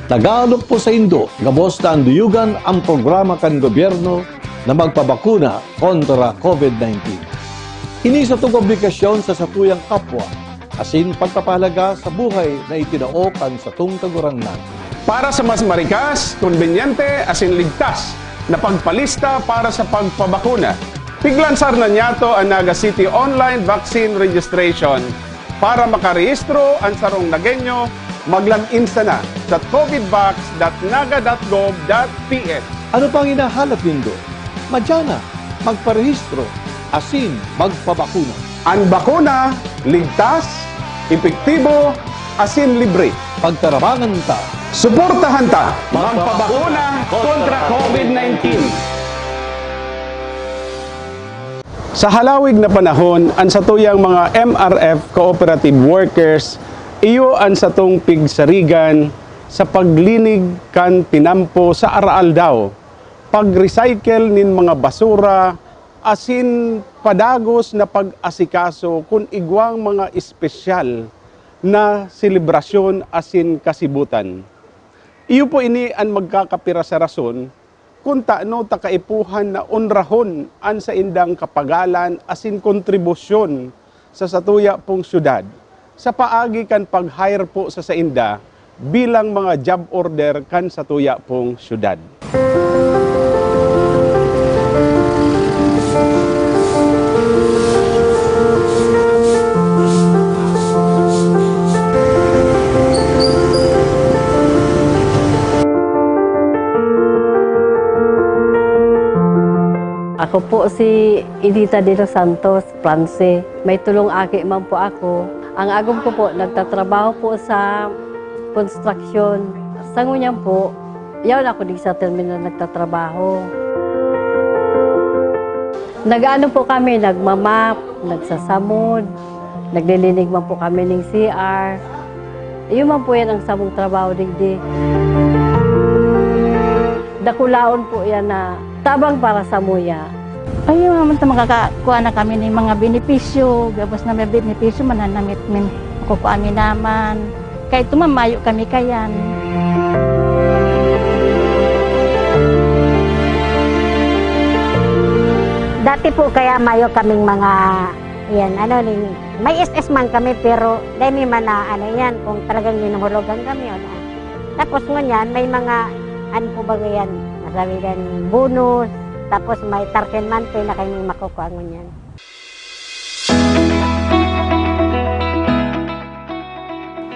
Tagalog po sa Indo, gabos na ang duyugan ang programa kan gobyerno na magpabakuna kontra COVID-19. Ini sa itong obligasyon sa satuyang kapwa, asin pagpapahalaga sa buhay na itinaokan sa itong kagurangnan. Para sa mas marikas, konbenyente, asin ligtas na pagpalista para sa pagpabakuna, piglansar na niyato ang Naga City Online Vaccine Registration para makarehistro ang sarong Nagenyo, maglaminsa na sa covidvax.naga.gov.ph. Ano pang hinahanap nindo? Madyana, magparehistro, asin magpabakuna. Ang bakuna, ligtas, epektibo, asin libre. Pagtarabangan ta, suportahan ta, magpabakuna kontra COVID-19. Sa halawig na panahon, ang satuyang mga MRF cooperative workers, iyo ang satong pigsarigan sa paglinig kan tinampo sa araal daw, pag-recycle nin mga basura, asin padagos na pag-asikaso kun igwang mga espesyal na selebrasyon asin kasibutan. Iyo po ini ang magkakapira sa rason kung taano takaipuhan na unrahon an sa indang kapagalan asin kontribusyon sa satuya pong syudad sa paagi kan pag-hire po sa inda bilang mga job order kan satuya pong syudad. Ako po si Edita de los Santos, France. May tulong aki man po ako. Ang agom ko po, nagtatrabaho po sa construction. Sa ngunyan po, yaw na ako din sa terminal nagtatrabaho. Nag-ano po kami, nagmamap, nagsasamod, naglilinig man po kami ng CR. Iyon man po yan ang samong trabaho digdi. Dakulaon po yan na tabang para sa muya. Ay, makakakuha na kami ng mga benepisyo. Gabos na may benepisyo, mananamit min. Kukuha naman. Kahit tumamayo kami kayan. Dati po kaya mayo kaming mga, yan, may SS man kami pero dahil may mana, yan, kung talagang minuhulugan kami. Tapos ngunyan, may mga, po ba yan, masabi yan, bonus, tapos may 13 month na kami makukuha ngunyan.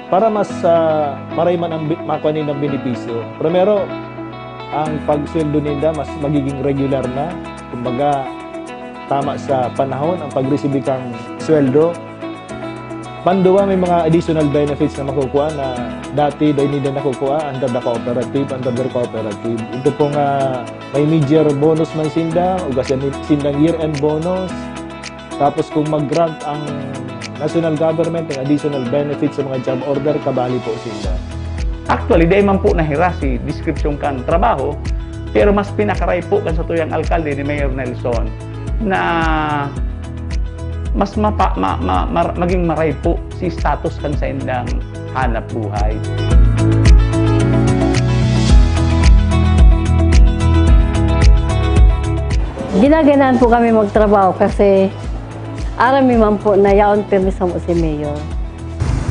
Para mas marayman ang makuha ng benepisyo. Primero, ang pagsweldo nila mas magiging regular na. Kumbaga, tama sa panahon ang pag-receive kang sweldo. Panduwa, may mga additional benefits na makukuha na dati dahil nila nakukuha under the cooperative, under the cooperative. Ito pong may mid-year bonus man sinda, o kasi sindang year-end bonus. Tapos kung mag-grant ang national government ng additional benefits sa mga job order, kabali po sila. Actually, dahil man po nahirasi, description kan trabaho, pero mas pinakaray po kan sa tuyang alkalde ni Mayor Nelson na mas maging maray po si status kan sa indang hanap buhay. Ginaganaan po kami magtrabaho kasi arami man po na yaon permis mo si Mayor.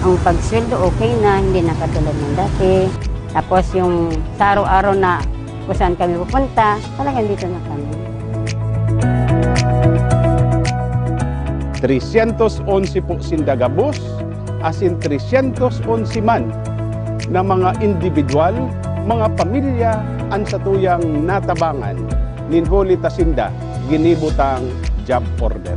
Ang pagsweldo okay na, hindi na katulad ng dati. Tapos yung sa araw-araw na kung saan kami pupunta, talagang dito na kami. 311 po sindagabos, asin 311 man na mga individual mga pamilya ang satuyang natabangan nin Holy Tasinda ginibutang job order.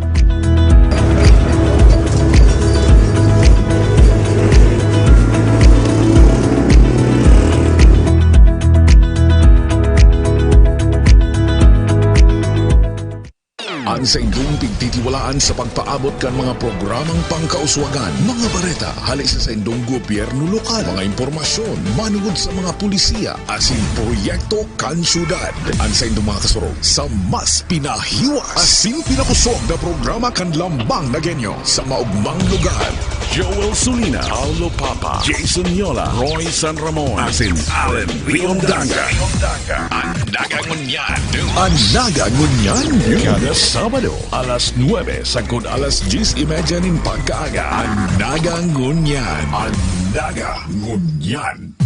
Ang sa indong pigtitiwalaan sa pagpaabot kan mga programang pangkauswagan, mga bareta, halis sa indong gobyerno lokal, mga impormasyon, manungod sa mga pulisiya, asin proyekto kan syudad. Ang sa indong mga kasurog sa mas pinahiwas, asin pinakusog na programa kan lambang na genyo sa maugmang lugar. Joel Sulina, Paulo Papa, Jason Yola, Roy San Ramon, asin Allen Riondanga. Ang nagangunyan. Ang nagangunyan. Kada Sabado, alas 9, sagkod alas 10:30 nin pagkaaga. Ang nagangunyan. Ang nagangunyan.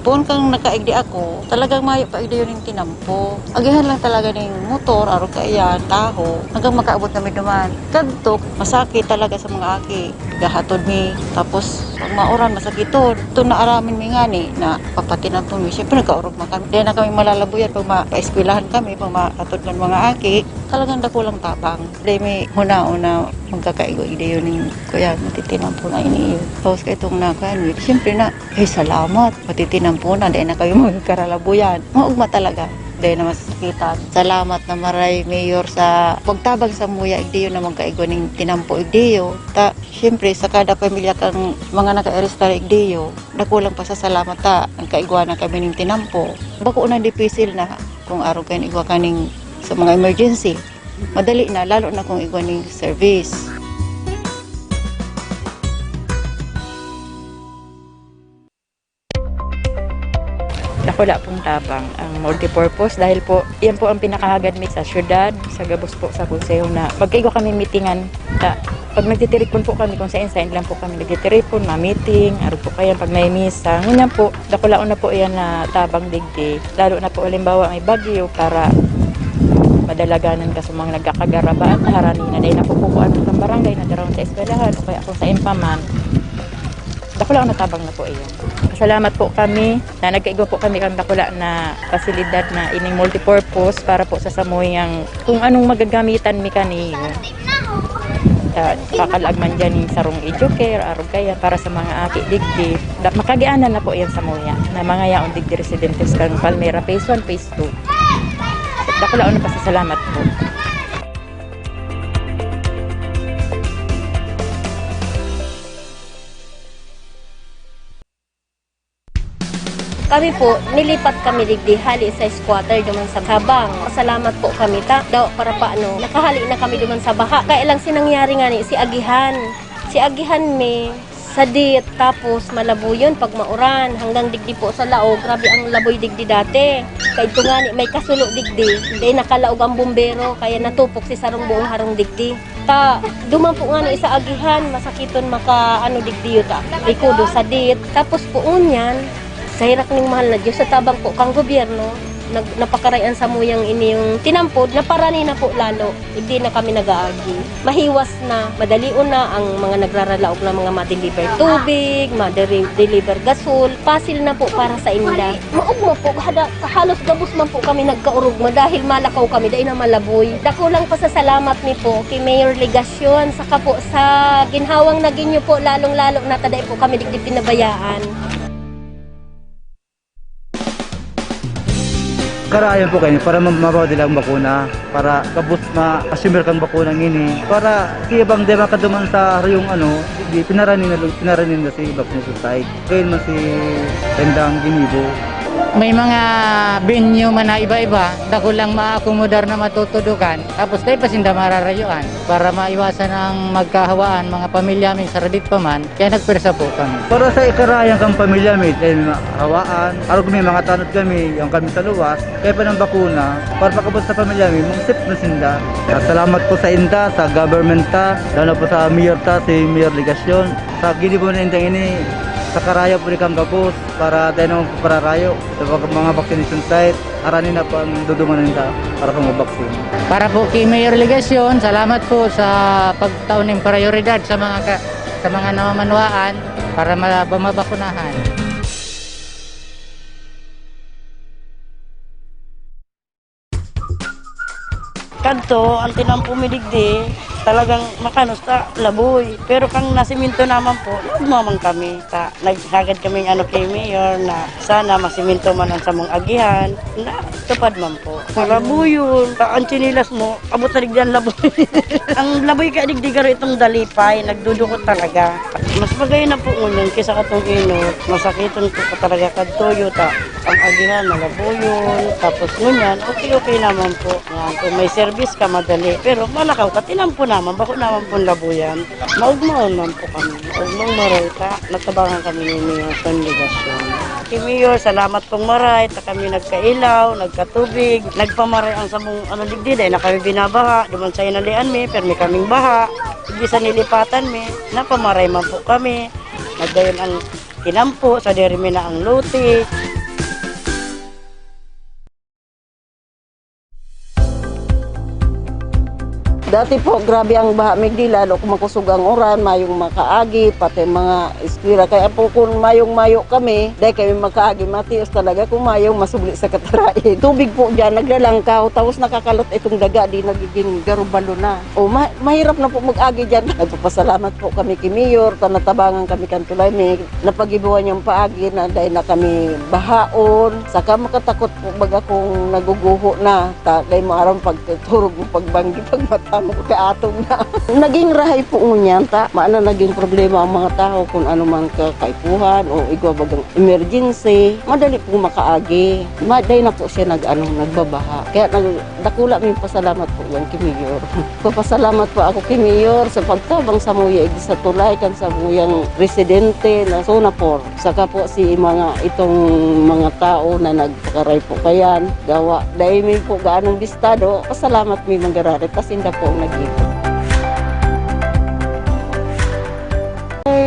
Pun kang nakaigdi ako, talagang mayo pa igdi yun yung tinampo. Agihan lang talaga ng motor, araw kaya, taho, hanggang makaabot kami duman. Kadtok, masakit talaga sa mga aki. Gahatod mi, tapos pag mauran, masakiton. Ito na aramin mi nga ni, na papatinan po mi. Siyempre nagkaurog man kami. Dahil na kami malalabuyan pag mapa-eskwelahan kami, pag makatod ng mga aki. Talagang dako lang tabang. Dahil may huna-una magkakaigo-ide yun yung kuya, matitinan po na iniyo. Tapos ka itong nakan, siyempre na, ay salamat, matitinan po na, dahil na kayo magkaralabuyan. Maugma talaga. dahil na masakitan. Salamat na maray Mayor sa pagtabang sa muya igdiyo na magkaigo ning tinampo igdiyo. Ta syempre sa kada pamilya kang mga naka-arrestar igdiyo, nakulang pa sa salamat ta ang kaigwa na kami ning tinampo. Bako na dipisil na kung araw kayo igwa kaning sa mga emergency. Madali na lalo na kung igwa ning service. Wala pong tabang ang multipurpose dahil po yan po ang pinakahagad mi sa syudad, sa gabos po sa konseho na pagkaigo kami meetingan ta pag nagtitiripon po kami kung sa insign lang po kami nagtitiripon, ma-meeting, araw po kayan pag may misa. Ngunyan po, dakulaon na po yan na tabang digdi. Lalo na po halimbawa may bagyo para madalaganan ka sa mga nagkakagarabaan na haranina. Dahil napupukuan ng barangay na darawin sa eskwelahan o kaya kung sa impaman. Dakula na tabang na po iyon. Salamat po kami na nagkaigo po kami kang dakula na pasilidad na ining multipurpose para po sa samoyang kung anong magagamitan mi kaniyo. Kakalagman dyan yung sarong educare, arog kaya para sa mga aki digdi. Makagianan na po yan sa moya na mga yaong digdi residentes kang Palmera Phase 1, Phase 2. Dakula na pasasalamat po. Kami po, nilipat kami digdi hali sa squatter duman sa Habang. Salamat po kami ta. Daw para paano, nakahali na kami duman sa baha. Kaya lang sinangyari nga ni si Agihan. Si Agihan may sadit, tapos malabo yun pag mauran. Hanggang digdi po sa laog, grabe ang laboy digdi dati. Kaya ito nga ni, may kasulo digdi. Hindi nakalaog ang bumbero, kaya natupok si sarong buong harong digdi. Ta, duman po nga ni isa Agihan, masakiton maka ano digdi yun ta. Ikudo sadit. Tapos po unyan, sa hirak ning mahal na Diyos, sa tabang po kang gobyerno, napakarayan sa muyang ini yung tinampod, naparani na po lalo, hindi na kami nag-aagi. Mahiwas na, madalion na ang mga nagraralaog na mga ma-deliver tubig, ma-deliver gasol, pasil na po para sa inda. Maugmo po, halos gabos man po kami nagkaurugma dahil malakaw kami, dahil na malaboy. Dako lang pasasalamat ni po kay Mayor Legasyon, saka po sa ginhawang naging nyo po, lalong-lalo na taday po kami digdi pinabayaan. Karayan po kayo para mabawa nila ang bakuna, para kabus ma-assumer kang bakuna ngini, para kiyabang di makaduman sa yung di pinaranin na si vaccination site. Kaya man si Tendang Ginibo. May mga venue man na iba-iba, dako lang maakomodar na matutudukan. Tapos tayo pasinda mararayuan para maiwasan ang magkahawaan mga pamilya min sa radit pa man. Kaya nagpersa po kami. Para sa ikarayang kang pamilya min, dahil hawaan, araw kami mga tanod kami, yung kami sa luwas, kaya pa ng bakuna, para pakabot sa pamilya min, mong sip na sinda. Salamat po sa INTA, sa government ta, lalo po sa mayor ta, si Mayor Legasyon. Sa Ginibo na INTA ini, sa karayo po ni kang gabos para tayo naman po pararayo sa mga vaccination site. Aranin na po ang duduman nila para po mabaksin. Para po kay Mayor Legasyon, salamat po sa pagtaon ng prioridad sa mga namamanwaan para mabakunahan. Kadto, ang tinampo midigdi, talagang makanos ta, laboy. Pero kang nasiminto naman po, nagmamang kami. Naghagad kaming kay Mayor na sana masiminto man ang samong agihan, na tupad man po. Laboy yun, ang chinilas mo, abot na digdihan laboy. Ang laboy ka digdigaro itong dalipay, nagdudukot talaga. Mas bagay na po ngunyan, kisa katong inot, masakiton po ka talaga kadtoyo ta. Ang agihan, malaboy yun. Tapos ngunyan, okay naman po. Kung may service ka, madali. Pero malakaw ka, tinampo naman, bako naman po labuyan. Maugmaon man po kami. Maugmang maray ka, nagtabangan kami ni Mayor sa Legasyon. Kay Mayor, salamat pong maray. Ta kami nagkailaw, nagkatubig, nagpamaray ang samong digdi, dahil na kami binabaha. Duman sa inalian mi, pero may kaming baha. Hindi sa nilipatan mi, napamaray man po kami. Nagdayon ang tinampo, sa derimi na ang lote. Dati po, grabe ang baha Migdi, lalo kung makusog ang uran, mayong makaagi, pati mga eskwela. Kaya po kung mayong-mayo kami, dahil kami makaagi, matios talaga kung mayong masubli sa katarain. Tubig po dyan, naglalangkaw, tapos nakakalot itong daga, di nagiging garubalo na. O, mahirap na po mag-agi dyan. Nagpapasalamat po kami kay Mayor, tanatabangan kami kantulay, may napagibuhan yung paagi na dahil na kami bahaon. Saka makatakot po baga kung naguguho na, dahil maarang pagturog mo pagbanggi, pagmata mo kaatong na. Naging rahay po ngunyan, maana naging problema ang mga tao kung ano man kakaipuhan o igwa bagang emergency, madali po makaagi. Dahil na po siya nagbabaha. Kaya dakula may pasalamat po yan kay Mayor. Papasalamat po ako kay Mayor sa pagtabang sa muya sa tulay kan sa muyang residente na Sonapor. Saka po si itong mga tao na nagpakaray po kayan, gawa. Dahil may po gaanong bistado, pasalamat may manggararit, tas hindi po nag-ipon.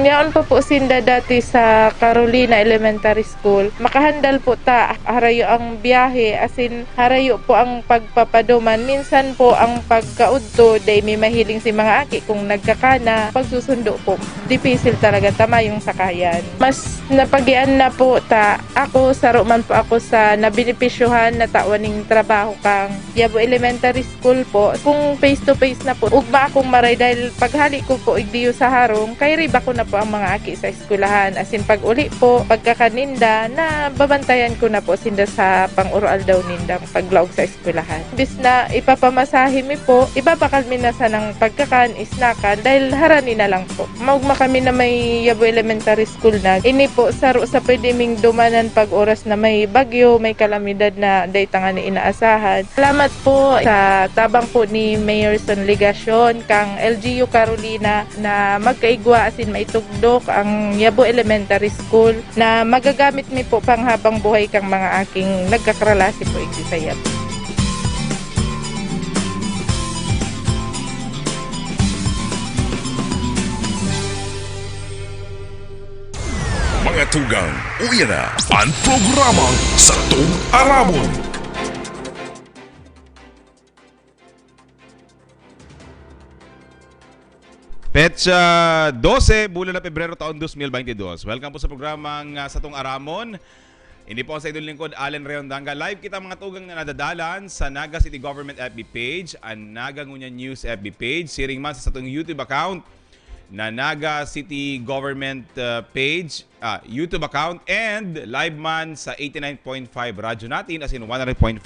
Yaon pa po sinda dati sa Carolina Elementary School. Makahandal po ta harayo ang biyahe, asin harayo po ang pagpapaduman. Minsan po ang pagkaudto, day may mahiling si mga aki kung nagkakana. Pagsusundo po, dipisil talaga tama yung sakayan. Mas napagian na po ta ako, saro man po ako sa nabinipisyuhan na tawaning trabaho kang Yabo Elementary School po. Kung face to face na po, ugma akong maray dahil paghali ko po igdiyo sa harong, kay riba ko na po ang mga aki sa eskwelahan. Asin pag uli po, pagkakaninda, na babantayan ko na po sinda sa pang-ural daw nindang paglaog sa eskwelahan. Bis na ipapamasahe mi po, ibabakal mi na sa ng pagkakan, isnakan, dahil harani na lang po. Maugma kami na may Yabo Elementary School na. Ini po, saro sa pwede ming dumanan pag oras na may bagyo, may kalamidad na daytangan ni inaasahan. Salamat po sa tabang po ni Mayor Son Ligacion, kang LGU Carolina, na magkaigwa asin maitugdok ang Yabo Elementary School na magagamit mi po panghabang buhay kang mga aking nagkakralasi po igdi sa Yabo. Mga tugang, uya na ang programang Satong Aramon. Petsa 12, bulan na Pebrero taon 2022. Welcome po sa programang Satong Aramon. Hindi po sa idol lingkod, Allen Reondanga. Live kita mga tugang na nadadalan sa Naga City Government FB page, ang Naga Ngunyan News FB page, siring man sa satong YouTube account na Naga City Government page, YouTube account, and live man sa 89.5 radyo natin, as in 100.5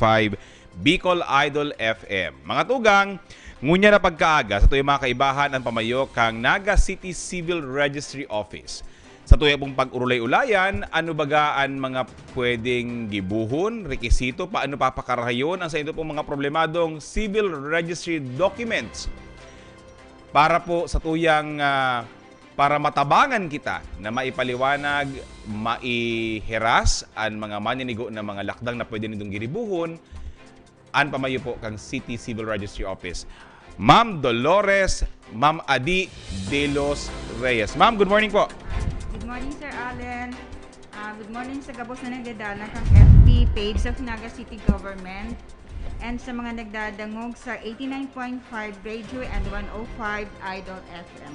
Bicol Idol FM. Mga tugang, ngunya na pagkaaga sa tuyong mga kaibahan ang pamayo kang Naga City Civil Registry Office. Sa tuyong pong pag-urulay-ulayan, ano bagaan mga pwedeng gibuhon, rekisito, paano papakarayon ang sa ito pong mga problemadong civil registry documents para po sa tuyang para matabangan kita na maipaliwanag, maiheras ang mga maninigo na mga lakdang na pwede nitong giribuhon, an pamayo po kang City Civil Registry Office. Ma'am Dolores, Ma'am Adi de los Reyes. Ma'am, good morning po. Good morning, Sir Allen. Good morning sa gabos na nagdadala kang FB page of Naga City Government and sa mga nagdadangog sa 89.5 Radio and 105 Idol FM.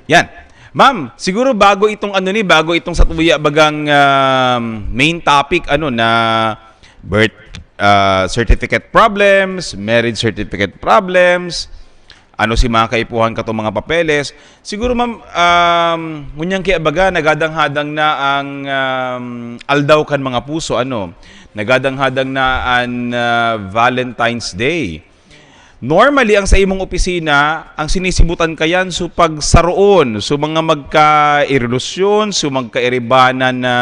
Yan. Ma'am, siguro bago itong sa tuya bagang main topic na birth certificate problems, marriage certificate problems, si mga kaipuhan ka itong mga papeles. Siguro ma'am, ngunyang kaya baga, nagadang-hadang na ang aldaw kan mga puso, nagadang-hadang na ang Valentine's Day. Normally, ang sa imong opisina, ang sinisibutan kayan so pagsaroon, so mga magka-irelusyon, so magka-iribanan na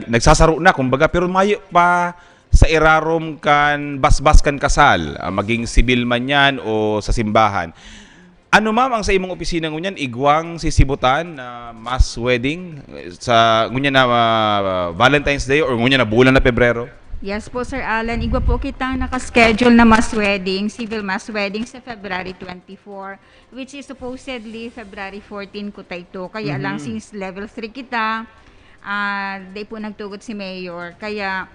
nagsasaro na kumbaga, pero mayo pa sa irarom kan basbas kan kasal, maging sibil man yan o sa simbahan. Ano ma'am ang sa imong opisina ngunyan igwang sisibutan na mass wedding sa ngunyan na Valentine's Day or ngunyan na bulan na Pebrero? Yes po, Sir Alan. Igwa po kitang nakaschedule na mass wedding, civil mass wedding sa February 24, which is supposedly February 14 ko tayo. Kaya lang since level 3 kita, day po nagtugot si Mayor. Kaya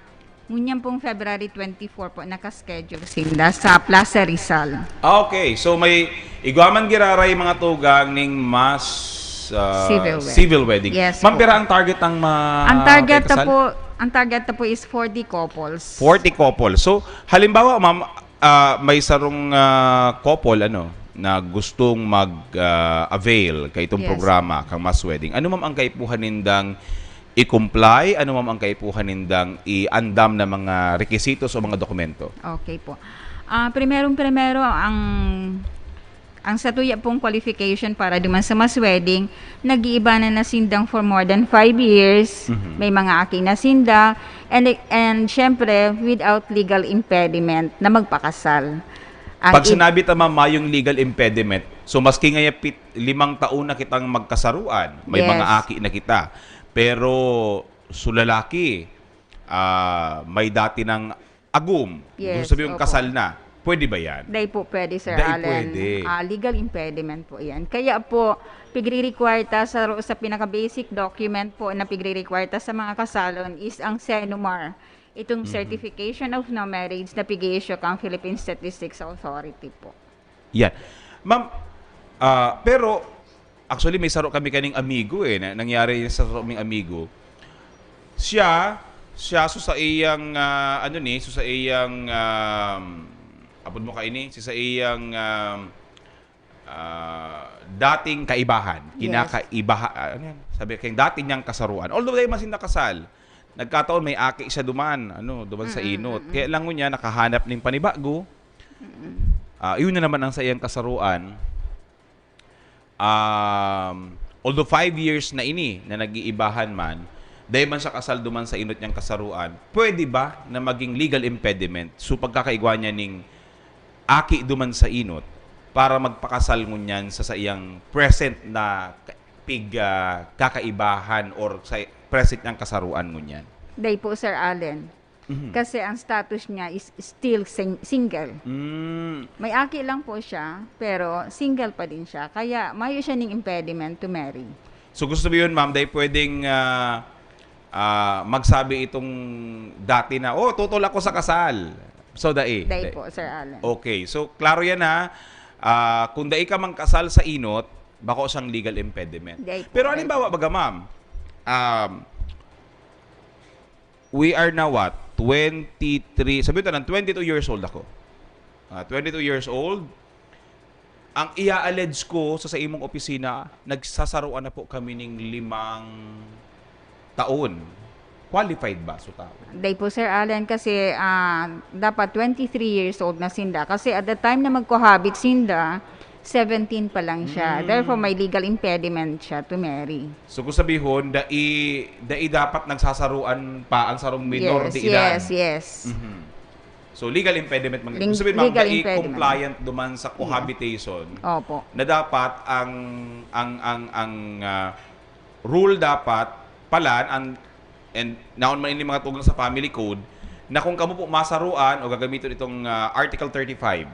Ngunyan pong February 24 po, nakaschedule sila sa Plaza Rizal. Okay, so may igwaman giraray mga tugang ning mas civil wedding. Yes Ma'am, po. pero ang target ang Ang target na po is 40 couples. 40 couple. So, halimbawa, ma'am, may sarong couple na gustong mag-avail kay itong Yes. programa kang mass wedding. Ano ma'am ang kaipuhan nindang i-comply? Ano ma'am ang kaipuhan nindang i-andam na mga requisitos o mga dokumento? Okay po. Primero, ang satuya pong qualification para duman sa mass wedding, nag-iiba na nasindang for more than 5 years, may mga aki na sinda, and syempre, without legal impediment na magpakasal. Pag sinabi ta ma'am, yung legal impediment, so maski nga 5 taon na kitang magkasaruan, may Yes. mga aki na kita, pero sulalaki, may dati ng agum, Yes, gusto sabihin opo. kasal na, pwede ba yan? Dahil po pwede, Sir Dahil Allen. pwede. Legal impediment po yan. Kaya po, pigre-require ta sa pinaka-basic document po na pigre-require ta sa mga kasalon is ang CENUMAR. Itong Certification of No Marriage na pig-issue kang Philippine Statistics Authority po. Yan. Ma'am, pero actually may saro kami kaning amigo nangyari sa saro kaming amigo. Siya so sa iyang so sa iyang apod mo kaini sa iyang dating kaibahan, kinakaibahan, sabi kayong dating niyang kasaruan. Although dahil masin nakasal, nagkataon may aki siya duman, duman sa inot. Kaya lang niya nakahanap ning panibago. Yun na naman ang sa iyang kasaruan. Although 5 years na ini na nag-iibahan man, dahil man siya kasal duman sa inot niyang kasaruan, pwede ba na maging legal impediment so pagkakaigwa niya ning aki duman sa inot para magpakasal ngunyan sa iyang present na kakaibahan or sa present niyang kasaruan ngunyan? Dahil po, Sir Allen. Kasi ang status niya is still single. May aki lang po siya, pero single pa din siya. Kaya mayo siya ng impediment to marry. So gusto mo yun, ma'am, dahil pwedeng magsabi itong dati na, tutol ako sa kasal. So, dahil po, Sir Allen. Okay. So, klaro yan ha. Kung dahil ka mang kasal sa inot, bako siyang legal impediment. Pero halimbawa, baga ma'am, we are now what? 23, sabi ito, 22 years old ako. 22 years old. Ang ia-allege ko sa imong opisina, nagsasaruan na po kami ng 5 taon. Qualified ba so tao? Dahil po, Sir Allen, kasi dapat 23 years old na sinda. Kasi at the time na magkohabit sinda, 17 pa lang siya. Therefore, may legal impediment siya to marry. So kung sabihin, dai dapat nagsasaruan pa ang sarong minor de edad. Yes. So legal impediment, kung sabihin ma'am, legal dai impediment. compliant duman sa cohabitation. Opo. Na dapat ang rule dapat palan and naon man ini mga tugang sa family code na kung kamo po masaruan o gagamiton itong Article 35.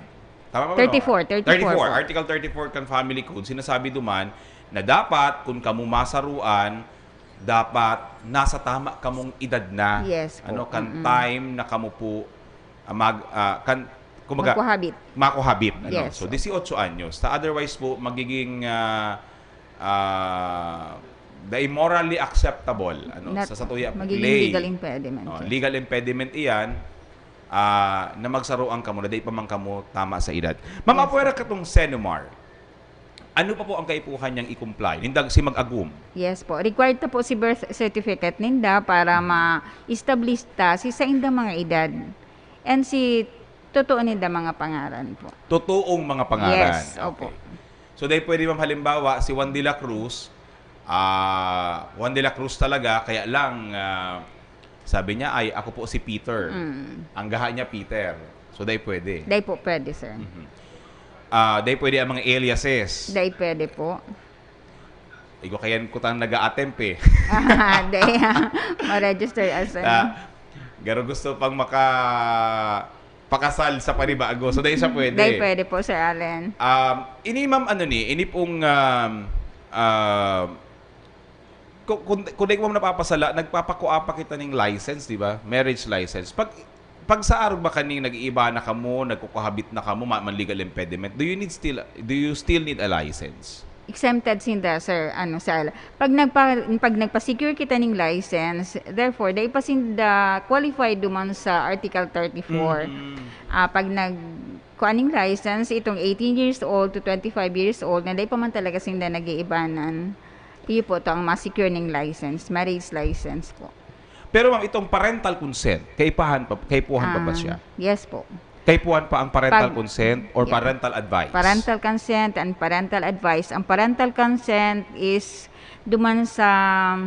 Tama ba? 34 po. Article 34 kan family code sinasabi duman na dapat kung kamo masaruan dapat nasa tama kamong edad na. Yes po. Time na kamo po makuhabit. Yes. So 18 anyos. Otherwise po magiging morally acceptable sa satuya magiging legal impediment. Legal impediment iyan na magsaruan kamo na day pa man kamo tama sa edad. Ma'am, apwera katong CENUMAR. Ano pa po ang kaipuhan niyang i-comply? Nindag si mag-agum. Yes po. Required ta po si birth certificate ninda para ma-establish ta si sa inda mga edad. And si totoo ninda mga pangaran po. Totoong mga pangaran. Yes, opo. So dahil pwede ma'am halimbawa si Juan de la Cruz, Juan de la Cruz talaga, kaya lang sabi niya ay ako po si Peter. Ang gaha niya Peter. So dahil pwede. Dahil po pwede, sir. Dahil pwede ang mga aliases. Dahil pwede po. Igo kayan ko tang nag-a-attempt eh. Dahil ma-register as Garo gusto pang pakasal sa panibago. So dahil siya pwede. Dahil pwede po, Sir Allen. Ini ma'am ini pong kung di mo napapasala, nagpapakuapa kita ng license, di ba? Marriage license. Pag sa araw ba kaning nag-iiba na kamo, nagkukahabit na kamo, man legal impediment, do you still need a license? Exempted sinda, sir, sir. Pag nagpa-secure kita ng license, therefore, dahil pa sinda qualified duman sa Article 34. Pag kuaning license, itong 18 years old to 25 years old, na dahil pa man talaga sinda nag-iibanan, iyo po ito ang ma-secure ng license, marriage license po. Pero ma'am, itong parental consent, kaipuhan pa ba siya? Yes po. Kaipuhan pa ang parental consent or parental advice? Parental consent and parental advice. Ang parental consent is duman sa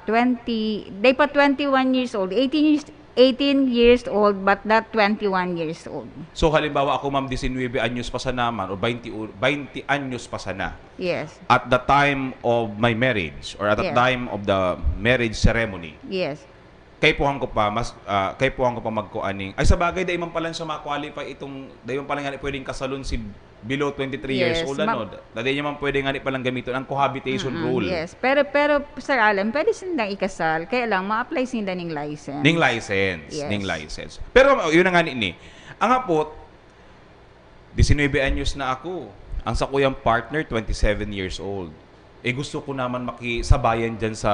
21 years old, 18 years old but not 21 years old. So halimbawa ako ma'am 19 anyos pa sana man o 20 anyos pa sana. Yes. At the time of my marriage or at the time of the marriage ceremony. Yes. Kaipuhan ko pa magkuaning. Ay sa bagay dai man pala siya ma-qualify itong dai man pala nga pwedeng kasalon si below 23 years old ano. Dai niya man pwedeng nga palang gamiton ang cohabitation rule. Yes. Pero Sir Alan, pwede sindang ikasal kaya lang ma-apply sinda ning license. Ning license. Pero yun na nga ni. Ang apot 19 anyos na ako. Ang sa kuyang partner 27 years old. Gusto ko naman makisabayan diyan sa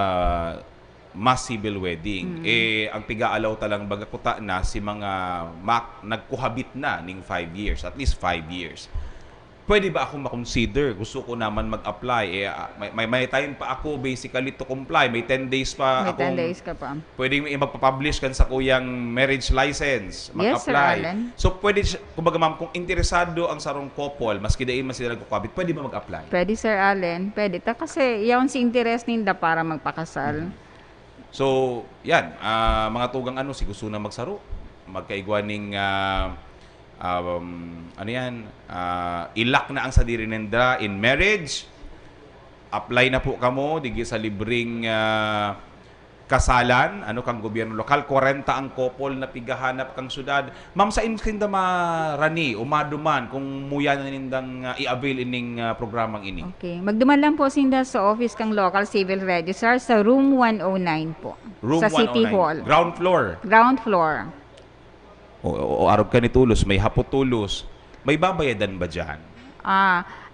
mass civil wedding. Ang piga-alaw talang bagakuta na si mga nagkuhabit na ning 5 years, at least 5 years. Pwede ba ako ma-consider? Gusto ko naman mag-apply. May time pa ako basically to comply. May 10 days pa ako. May 10 days ka pa. Pwede magpa-publish kan sa kuyang marriage license. Yes, Sir Mag-apply. Alan. So pwede, kumbaga ma'am, kung interesado ang sarong couple, maski dahil man sila nagkukabit, pwede ba mag-apply? Pwede, Sir Allen. Pwede. Kasi yaon si interest ninda para magpakasal. So, yan. Mga tugang si gusto na magsaro. Magkaigwaning, ilak na ang sadiri nenda in marriage. Apply na po kamo, digi sa libreng kasalan, kang gobyerno lokal, 40 ang couple na pigahanap kang syudad. Ma'am, sa inkinda marani, umaduman, kung muya na nindang i-avail ining programang ini. Okay. Magduman lang po sinda sa office kang local civil registrar sa room 109 po. Room sa 109. City Hall. Ground floor. Ground floor. O arog ka ni tulos, may hapot tulos. May babayadan ba dyan?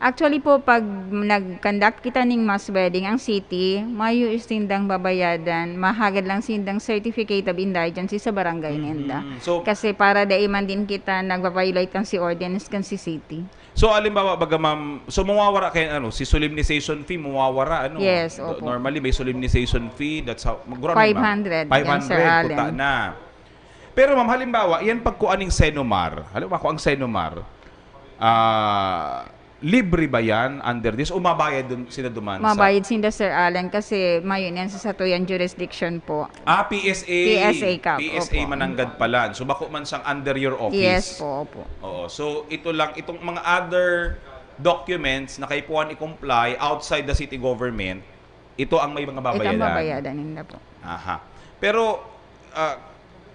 Actually po, pag nag-conduct kita ng mass wedding ang city, mayo sindang babayadan, mahagad lang sindang certificate of indigency sa barangay nenda. So, kasi para daiman din kita nagpa-violate kang si ordinance kang si city. So alimbawa baga ma'am, so mawawara kay si solemnization fee mawawara Yes, opo. Normally may solemnization fee, that's how 500. 500 puta na. Pero ma'am, halimbawa, yan pagkuaning Senomar. Halimbawa ko ang Senomar. Libre ba yan under this o mabayad sila duman? Mabayad sinda, Sir Alan, kasi mayon yan sa satuyan jurisdiction po. PSA Cup. PSA opo. mananggad pala. So bako man siyang under your office. Yes po, opo. Oo. So itong mga other documents na kaipuan i-comply outside the city government, ito ang may mga babayadan. Ito ang babayadan nila po. Aha. Pero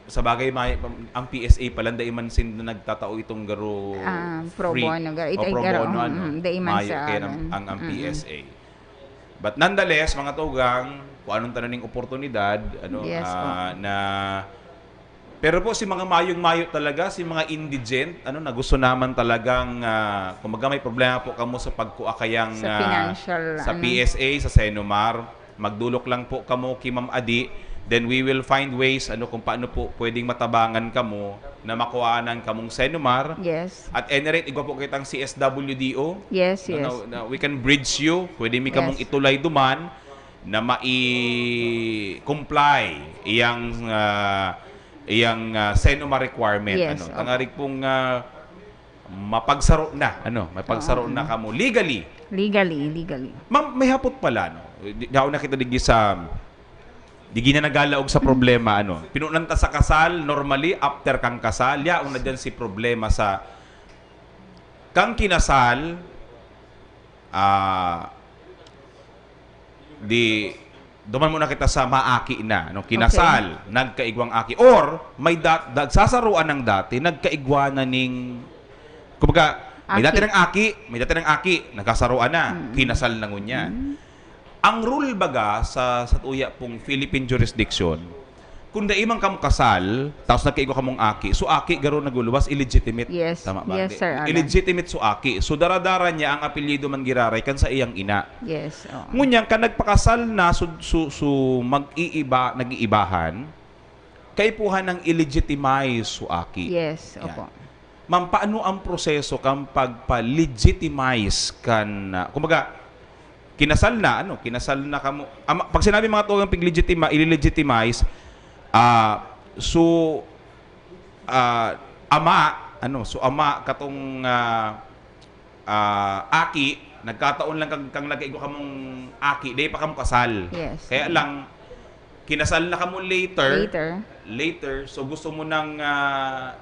sa bagay ang PSA pala daiman sin na nagtatao itong garo pro bono daiman sa ang PSA. But nonetheless, mga tugang, kung anong tananing oportunidad yes, na pero po si mga mayong-mayo talaga, si mga indigent, na gusto naman talagang kung may problema po kamo sa pagkuakayang sa financial sa PSA, sa Senomar, magdulok lang po kamo kay Ma'am Adi. Then we will find ways kung paano po pwedeng matabangan kamo na makuhaan kamong Senomar. Yes. At any rate, igwa po kitang CSWDO. Yes, yes. We can bridge you. Pwede mi kamong itulay duman na mai-comply iyang Senomar requirement. Yes, Tangarik pong mapagsaro na. Mapagsaro na kamo. Legally. Ma'am, may hapot pala. Daw na kita digi sa Digi na nagalaog sa problema, Pinunanta sa kasal, normally, after kang kasal, yaong na dyan si problema sa kang kinasal, duman muna kita sa maaki na, kinasal, nagkaigwang aki. Or, may sasaruan ng dati, nagkaigwa na ning, kumbaga, may dati ng aki, nagkasaruan na, kinasal na ngunyan. Ang rule baga sa tuya pong Philippine jurisdiction, kung daimang kamo kasal, tapos nagkaigo kamong aki, so aki garo naguluwas, illegitimate. Yes. Tama ba? Yes, Sir Alan. Illegitimate so aki. So daradara niya ang apelyido man giraray kan sa iyang ina. Yes. Oh. Ngunyan, kan nagpakasal na mag-iiba, nag-iibahan, kaipuhan ng illegitimize so aki. Yes, Yan. opo. Ma'am, paano ang proseso kang pagpa-legitimize kan, kumbaga, kinasal na kamo. Pag sinabi mga tugang i-legitimize, ama katong aki, nagkataon lang kang nagkaigo kamong aki, day pa kamo kasal. Yes. Kaya lang, kinasal na kamo later, so gusto mo nang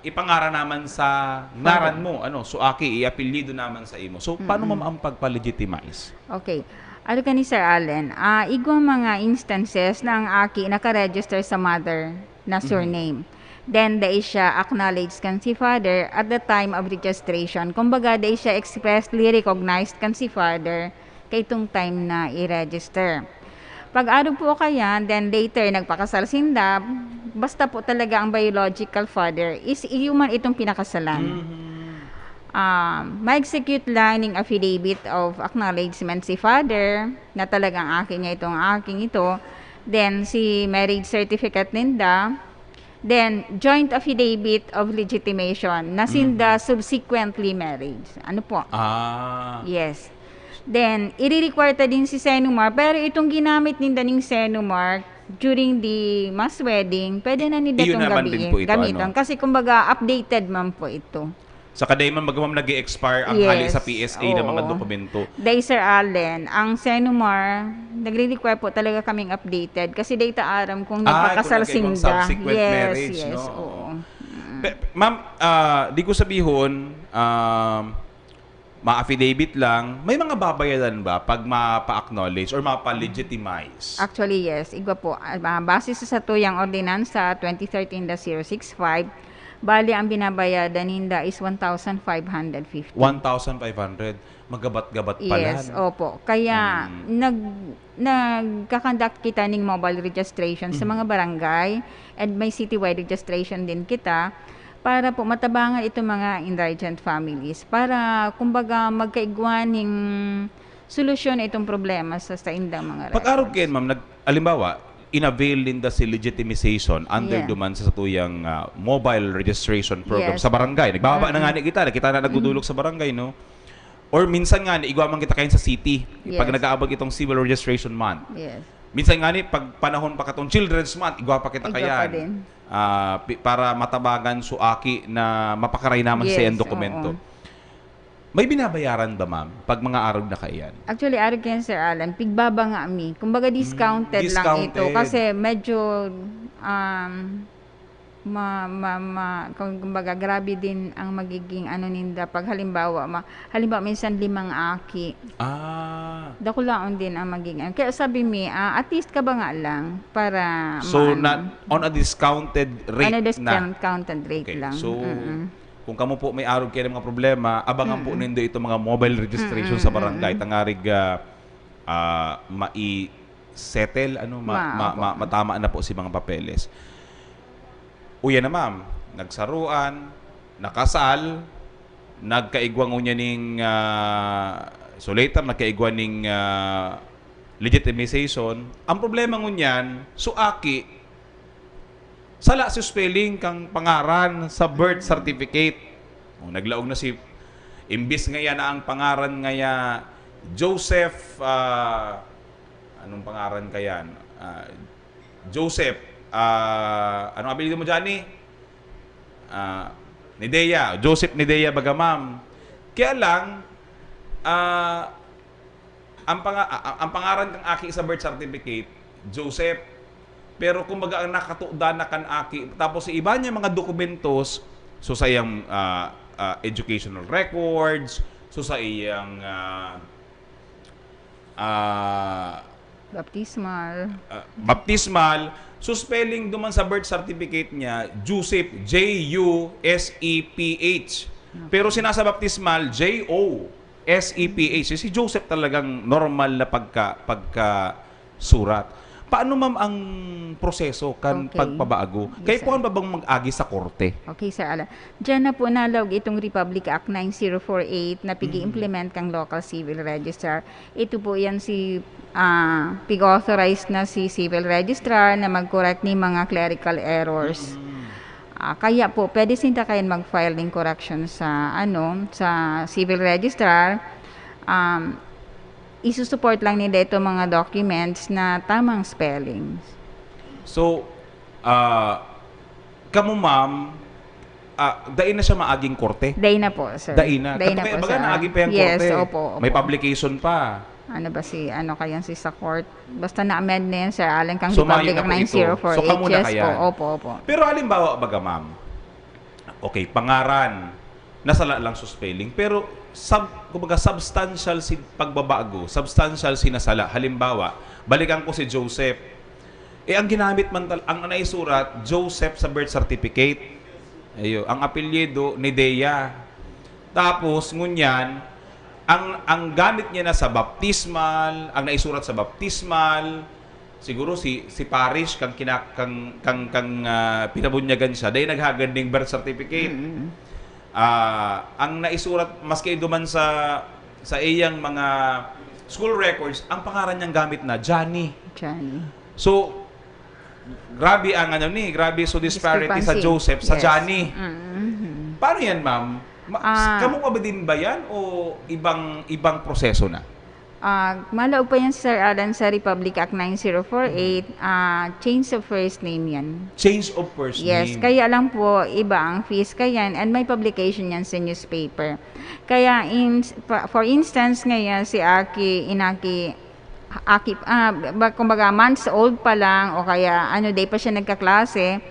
ipangara naman sa ngaran mo, so aki, iapelyido naman sa imo. So, paano ang pagpa-legitimize? Okay. Ano ka ni Sir Allen? Igwa mga instances na ang aki naka-register sa mother na surname. Then, dahil siya acknowledged kan si father at the time of registration. Kumbaga, dahil siya expressly recognized kan si father kay itong time na i-register. Pag-araw po kayan, then later nagpakasal sinda, basta po talaga ang biological father is human itong pinakasalan. Ma-execute lang ng affidavit of acknowledgement si father na talagang akin niya itong aking ito. Then, si marriage certificate ninda. Then, joint affidavit of legitimation na sinda subsequently married. Ano po? Yes. Then, i-require ta din si Senumar, pero itong ginamit ninda ng Senumar during the mass wedding, pwede na nila itong gamitin. Kasi kumbaga, updated man po ito. Sa kaday man magamam nag-expire ang hali sa PSA ng mga dokumento. Day Sir Allen, ang Senumar, nagre-require po talaga kaming updated kasi data aram kung nagpakasal sinda. Subsequent marriage, yes, no? oo. Ma'am, di ko sabihon, ma-affidavit lang, may mga babayaran ba pag mapa-acknowledge or mapa-legitimize? Actually, yes. Igwa po. Base sa tuyang ordinansa 2013-065, bali ang binabayadan ninda is 1,550. 1,500. Magabat-gabat pala. Yes, opo. Kaya nagkakandak kita ng mobile registration sa mga barangay and may citywide registration din kita para po matabangan itong mga indigent families para kumbaga magkaigwan ng solusyon itong problema sa indang mga records. Pag-araw kayo, ma'am, alimbawa, in-avail din si legitimization under duman sa tuyang mobile registration program sa barangay. Nagbababa na nga kita na nagdudulog sa barangay, no? Or minsan nga, igwa man kita kayo sa city pag nag-aabag itong Civil Registration Month. Yes. Minsan nga pag panahon pa katong Children's Month, igwa pa kita kayan. Para matabagan suaki na mapakaray naman sa iyang dokumento. May binabayaran ba, ma'am, pag mga araw na kayan? Actually, araw kayan, Sir Alan, pigbaba nga mi. Kumbaga, discounted lang ito. Kasi medyo, kumbaga, grabe din ang magiging ninda. Pag halimbawa, minsan 5 aki. Dakulaon din ang magiging. Kaya sabi mi, at least ka ba nga lang para so, on a discounted rate na? On a discounted rate lang. So, kung kamo po may araw kayo ng mga problema, abangan po nindo ito mga mobile registration sa barangay. Tangarig mai-settle, matama na po si mga papeles. Uya na, ma'am, nagsaruan, nakasal, nagkaigwang unya ning so later nagkaigwang ning legitimization. Ang problema ngunyan, suaki sala si spelling kang pangaran sa birth certificate. Naglaog na si imbis ngaya na ang pangaran ngaya Joseph anong pangaran kayan? Joseph anong apelyido mo dyan Nidea, Joseph Nidea baga, ma'am. Kaya lang ang pangaran kang aki sa birth certificate Joseph, pero kumbaga ang nakatuda na kan aki, tapos sa iba niya mga dokumentos, so sa iyang educational records, so sa iyang baptismal, so spelling duman sa birth certificate niya, Joseph, J-U-S-E-P-H. Pero sinasa baptismal, J-O. SEPH. Si Joseph talagang normal na pagka-surat. Paano ma'am ang proseso kan Okay. pagpabago? Kaya po ba bang mag-agi sa korte? Okay, Sir Alan. Diyan na po nalog itong Republic Act 9048 na pigi-implement kang local civil registrar. Ito po yan si pig-authorized na si civil registrar na mag-correct ni mga clerical errors. Kaya po, pwede sinta kayo mag-file ng correction sa civil registrar. Isusupport lang nila ito mga documents na tamang spellings. So, kamo ma'am, dain na siya maaging korte? Day na po, sir. Day na. Day na Kaya po, baga sir. naaging pa yung Yes, korte. opo. May publication pa. Kayang si sa court. Basta na-amend na yan, Sir Alan, kang So, Republic mayo na Act po ito. 9048. So, kamo na Yes kaya? po, opo. Pero halimbawa baga ma'am, okay, pangaran, nasala lang sa spelling, pero kumbaga substantial si pagbabago, substantial sinasala. Halimbawa, balikan ko si Joseph. Ang ginamit man ang naisurat, Joseph sa birth certificate. Ang apelyido ni Dea. Tapos ngunyan, ang gamit niya na sa baptismal, ang naisurat sa baptismal, siguro si Parish kang pinabunyagan siya, dahil naghagad ng birth certificate. Ang naisurat maski duman sa iyang mga school records, ang pangalan niyang gamit na Johnny. So grabe so disparity sa Joseph sa Yes. Johnny. Paano yan, ma'am? Kamu pa ba din ba yan o ibang proseso na? Malaog pa yan, Sir Alan, sa Republic Act 9048. Change of first name yan. Change of first Yes, name. kaya lang po iba ang fees kayan and may publication yan sa newspaper. Kaya for instance ngayon si kumbaga months old pa lang o kaya day pa siya nagkaklase,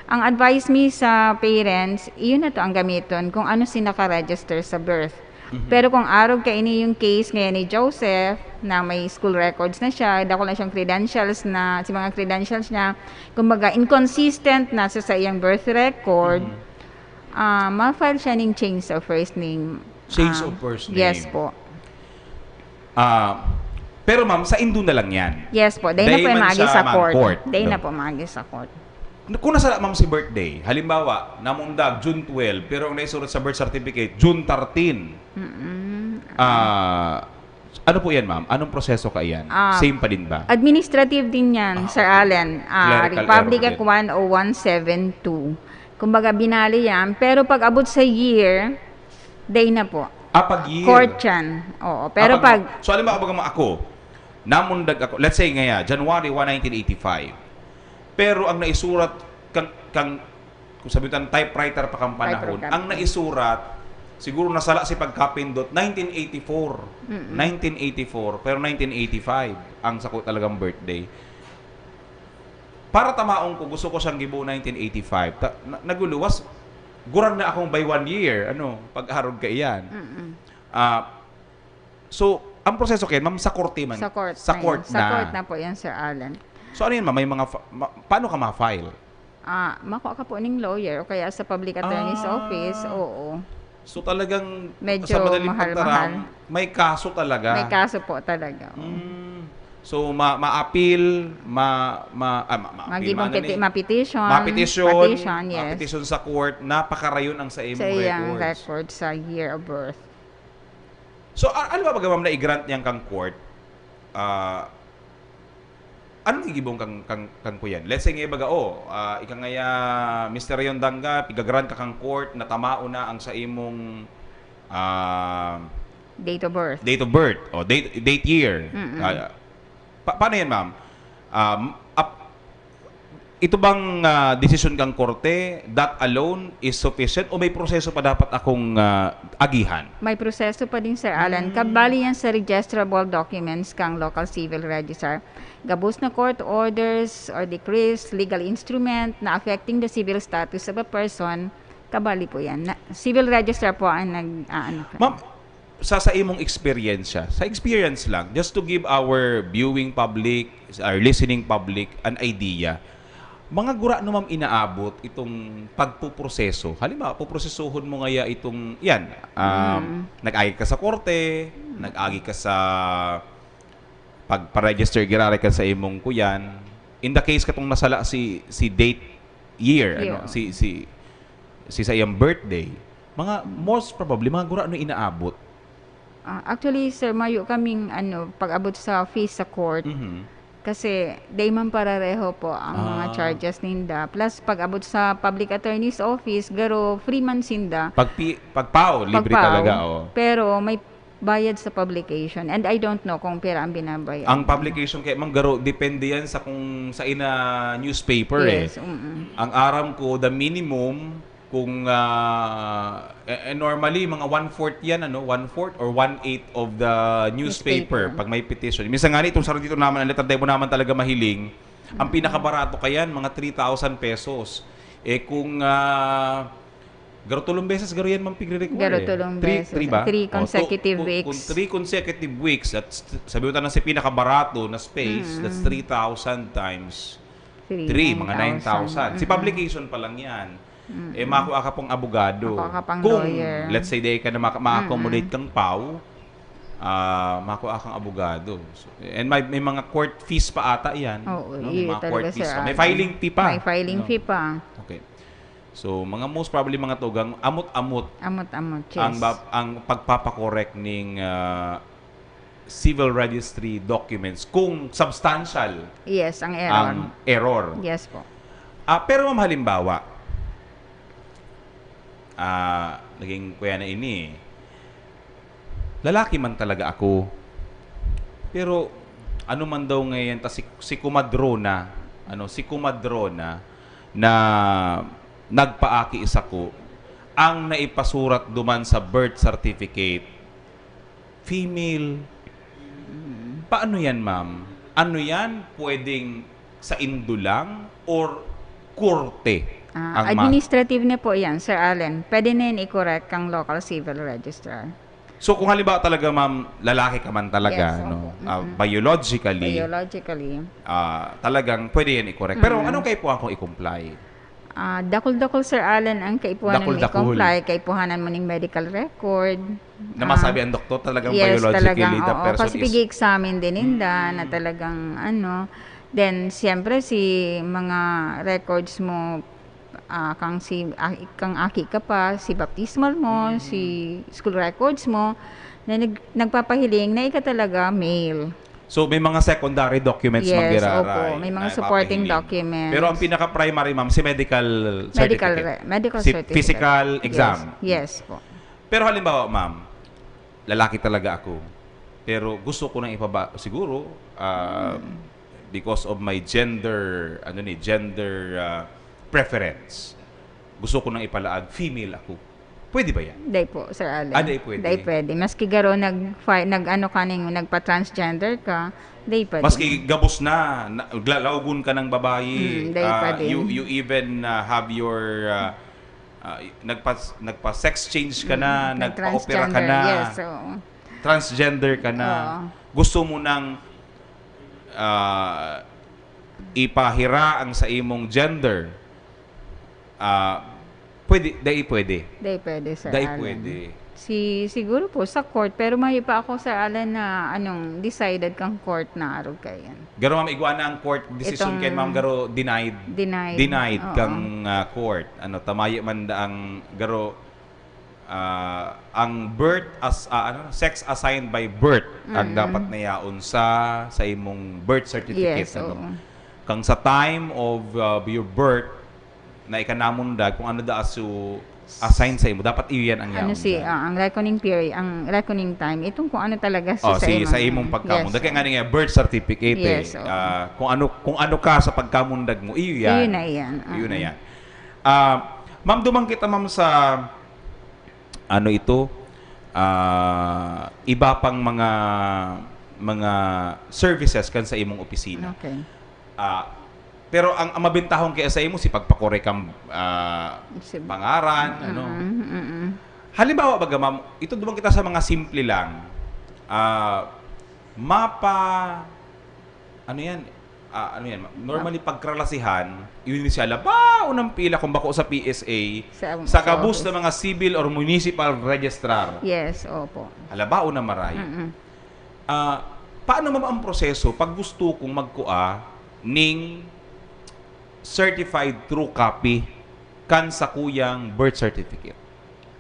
ang advice me sa parents, iyon na to ang gamiton kung ano sinaka-register sa birth. Pero kung araw ka ini yung case ngayon ni Joseph na may school records na siya, dako lang siyang credentials na, si mga credentials niya, kumbaga inconsistent na sa iyang birth record, ma-file siya ng change of first name. Change of first name. Yes po. Pero ma'am, sa Indo na lang yan. Yes po. Day na po yung maagi sa court. Day na No? po maagi sa court. Kung nasala ma'am si birthday, halimbawa, namundag June 12, pero ang naisurat sa birth certificate, June 13. Ano po yan, ma'am? Anong proseso ka yan? Same pa din ba? Administrative din yan, Sir Allen. Clerical Republic error Act 10172. Kumbaga, binali yan. Pero pag abot sa year, day na po. Pag year? Court yan. Oo. Pero So, halimbawa, ako, namundag ako, let's say ngaya, January 1, 1985. Pero ang naisurat, kung sabihin tayo, typewriter pa kang panahon, ang naisurat, siguro nasala si pagkapindot, 1984. 1984, pero 1985 ang sako talagang birthday. Para tamaong ko, gusto ko siyang gibo 1985. Naguluwas, gurang na akong by 1 year, pag-harog ka iyan. So, ang proseso kayo, ma'am, sa korte man. Sa court. Sa court na. Sa court na po yan, Sir Allen. So, ano yun, ma'am? May paano ka ma-file? Makuha ka po ng lawyer o kaya sa public attorney's office. Oo. So, talagang medyo sa madaling mahal. may kaso talaga. May kaso po talaga. So, ma-appeal, ma-petition. Yes. Ma-petition sa court, napakarayon ang sa imong sa iyang records. record sa year of birth. So, ano ba ma'am na i-grant niyang kang court? Anong igibong kang kuyan? Let's say nga baga, ika ngaya, Mr. Rayon Danga, pigagrant ka kang court, natamao na ang sa imong date of birth. Date of birth, o date year. Paano yan, ma'am? Ito bang decision kang korte, that alone is sufficient o may proseso pa dapat akong agihan? May proseso pa din, Sir Alan. Kabali yan sa registrable documents kang local civil registrar. Gabos na court orders or decrees, legal instrument na affecting the civil status of a person, kabali po yan. Civil registrar po ang Ma'am, sa imong experience lang, just to give our viewing public, our listening public, an idea, mga gura no ma'am inaabot itong pagpuproseso. Halimbawa, puprosesohon mo ngaya itong, yan, nag-agi ka sa korte, nag-agi ka sa pagpa-register girare ka sa imong kuyan. In the case katong nasala si date year, ano, si sa iyang birthday, mga most probably mga gura no inaabot. Actually, sir, mayo kaming pag-abot sa fees sa court. Kasi day man parareho po ang mga charges ninda. Plus, pag-abot sa public attorney's office, garo free man sinda. Pagpao, libre talaga. Oh. Pero may bayad sa publication. And I don't know kung pera ang binabayad. Ang publication kay Ma'am Garo, depende yan sa kung sa ina newspaper Yes, Ang aram ko, the minimum, kung normally mga 1/4 yan, 1/4 or 1/8 of the newspaper pag may petition. Minsan nga itong sarang dito naman, ang letter day mo naman talaga mahiling, ang pinakabarato kayan, mga 3,000 pesos. Kung garo tulong beses, garo yan mampigre-require. Garo tulong beses. 3 ba? 3 consecutive weeks. Kung 3 consecutive weeks, that's, sabi mo na si pinakabarato na space, that's 3,000 times 3, mga 9,000. Si publication pa lang yan. Makuha ka pong abogado. Kung, lawyer. let's say, day ka na ma-accommodate kang PAW, makuha kang abogado. So, and may mga court fees pa ata yan. May mga court fees pa. May filing fee pa. May filing fee pa. Okay. So, mga most probably mga tugang, amot-amot. Amot-amot, yes. Ang pagpapakorek ng civil registry documents kung substantial. Yes, ang error. Ang error. Yes po. Pero ma'am, halimbawa, naging kuya na ini, lalaki man talaga ako, pero ano man daw ngayon, si kumadrona, na nagpaaki isa ko, ang naipasurat duman sa birth certificate, female. Paano yan, ma'am? Ano yan? Pwedeng sa indulang or korte? Administrative na po yan, Sir Allen. Pwede na yun i-correct kang local civil registrar. So kung halimbawa talaga, ma'am, lalaki ka man talaga, biologically, talagang pwede yan i-correct. Pero anong kaipuhan kung i-comply? Dakol-dakol, Sir Allen, ang kaipuhanan mo i-comply, kaipuhanan mo ng medical record. Na masabi ang doktor talagang biologically the person kasi pig-examine din ninda na talagang Then, siyempre, mga records mo, kang aki ka pa, si baptismal mo, si school records mo, na nagpapahiling na ika talaga male. So, may mga secondary documents mag-iraray. Opo. May mga supporting documents. Pero ang pinaka-primary, ma'am, si medical certificate. Medical si certificate. Physical exam. Yes po. Pero halimbawa, ma'am, lalaki talaga ako. Pero gusto ko nang siguro, because of my gender, preference. Gusto ko nang ipalaag, female ako. Pwede ba yan? Day po, Sir Allen. Day pwede. Day pwede. Maski garo nagpa-transgender ka, day pwede. Maski gabos na laugon ka ng babae, day pwede. You even have your nagpa-sex change ka na, nagpa-opera ka na. Yes, transgender ka na. Gusto mo nang ipahira ang sa imong gender, pwede. Day pwede, Sir Allen. Pwede. Siguro po sa court, pero may pa ako, Sir Allen, na decided kang court na araw kayan. Garo ma'am, igwana ang court decision kay ma'am, garo denied kang court. Tamayo man da ang garo ang birth as sex assigned by birth ang dapat nayaon sa imong birth certificate. Yes, kang sa time of your birth na ikanamundag kung ano da aso assign sa imo, dapat iyan ang yaon. Ang reckoning period, ang reckoning time, itong kung ano talaga sa imong pagkamundag. Kaya nga nga birth certificate kung ano ka sa pagkamundag mo, iyon na yan. Ma'am, dumang kita ma'am sa iba pang mga services kan sa imong opisina. Okay. Pero ang mabintahon kaya sa imo si pagpakorek ang pangaran, Halimbawa baga ma'am, ito dumang kita sa mga simple lang. ano yan, normally pagkralasihan, yun siya labaw ng pila kung bako sa PSA, sa kabus ng mga civil or municipal registrar. Yes, opo. Alabaw na maray. Paano ang proseso pag gusto kong magkua ning certified true copy kan sa kuyang birth certificate?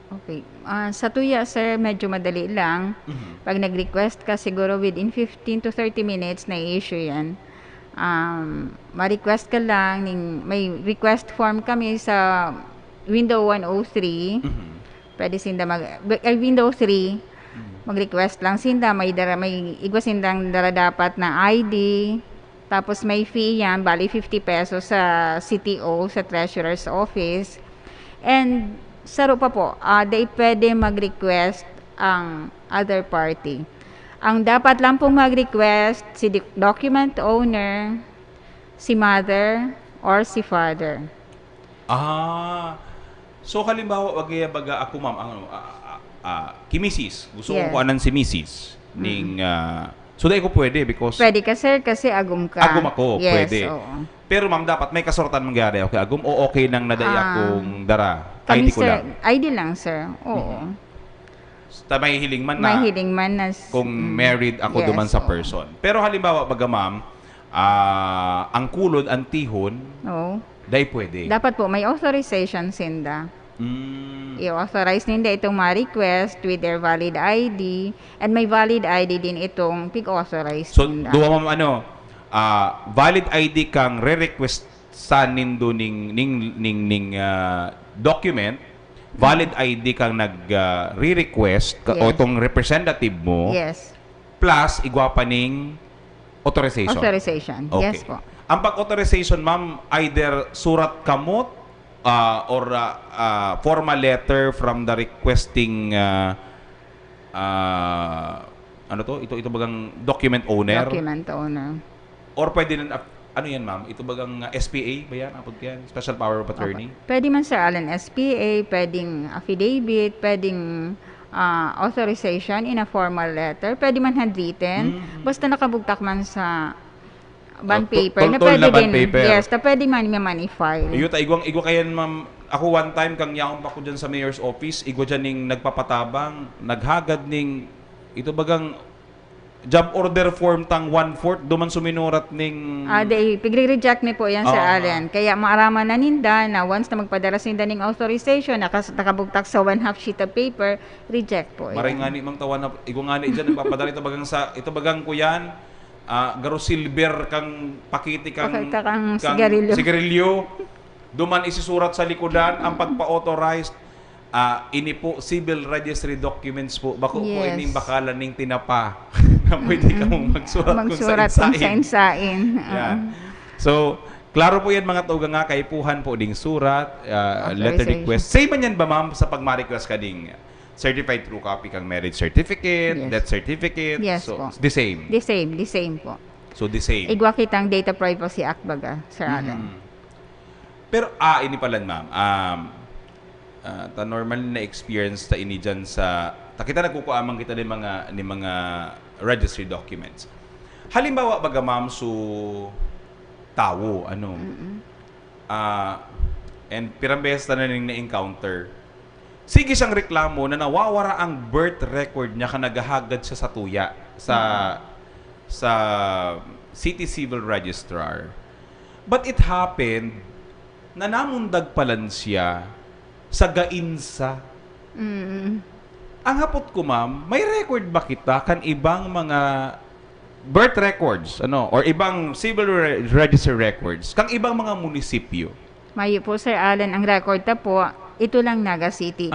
Okay. Sa tuya, sir, medyo madali lang. Pag nag-request ka, siguro within 15 to 30 minutes na i-issue yan. Ma-request ka lang. May request form kami sa window 103. Pwede sinda window 3. Mag-request lang sinda. May igwa sindang dara dapat na ID. Tapos may fee yan. Bali 50 pesos sa CTO, sa Treasurer's Office. And saro pa po, they pwede mag-request ang other party. Ang dapat lang pong mag-request, si document owner, si mother, or si father. So halimbawa, baga ako ma'am, kimisis, gusto ko kuanan si misis, ning, so dahil ko pwede because... Pwede ka sir, kasi agum ka. Agum ako, yes, pwede. Oo. Pero ma'am, dapat may kasortan mangyari. Okay, agum o okay nang nadaya akong dara. Kami, ID ko sir, lang. ID lang, sir. Oo. May hiling man na. May hiling man na. Kung married ako duman sa person. Pero halimbawa, baga ma'am, ang kulod, ang tihon, dahil pwede. Dapat po, may authorization sinda. I-authorize ninda itong ma-request with their valid ID and may valid ID din itong pig-authorize So, ninda. duwa ma'am, valid ID kang re-request sa nindo ning document, valid ID kang nag-re-request o itong representative mo, plus igwa pa ning authorization. Authorization, okay. Yes po. Ang pag-authorization, ma'am, either surat kamot or formal letter from the requesting ano to? Ito bagang document owner. Document owner. Or pwede na, ano yan ma'am? Ito bagang SPA ba yan? Apod yan? Special Power of Attorney? Okay. Pwede man Sir Allen SPA, pwedeng affidavit, pwedeng authorization in a formal letter, pwede man handwritten, basta nakabugtak man sa bond paper, na pwede din. Yes, na pwede man may file. Igwa kayan ma'am. Ako one time kang yaong pa ko dyan sa mayor's office, igwa dyan ning nagpapatabang, naghagad ning ito bagang job order form tang 1/4 duman suminurat ning pigre-reject ni po yan Sir Allen. Kaya maaraman na ninda na once na magpadala sinda ning authorization nakabugtak sa 1/2 sheet of paper, reject po yan. Maray nga ni mang tawan na igwa nga ni dyan nagpapadala ito bagang kuyan garo silver kang pakiti kang sigarilyo duman isisurat sa likodan ang pagpa-authorized ini po civil registry documents po bako po ining bakalan ning tinapa na pwede ka mong magsurat kung sain-sain. So klaro po yan mga tuga nga kaipuhan po ding surat letter request same man yan ba ma'am sa pagma-request ka ding certified true copy kang marriage certificate, death certificate. Yes so, po. The same. The same po. So, the same. Igwa kitang Data Privacy Act baga, Sir Allen. Pero, ini pala, ma'am. Ta normal na experience ta ini dyan sa... Kita nagkukuamang kita ni mga registry documents. Halimbawa, baga, ma'am, tawo, ano? And pirambes na na-encounter. Sige siyang reklamo na nawawara ang birth record niya ka nagahagad siya sa tuya sa City Civil Registrar. But it happened na namundag palan siya sa Gainsa. Ang hapot ko ma'am, may record ba kita kan ibang mga birth records or ibang civil register records kang ibang mga munisipyo? Mayo po Sir Allen, ang record ta po ito lang Naga City.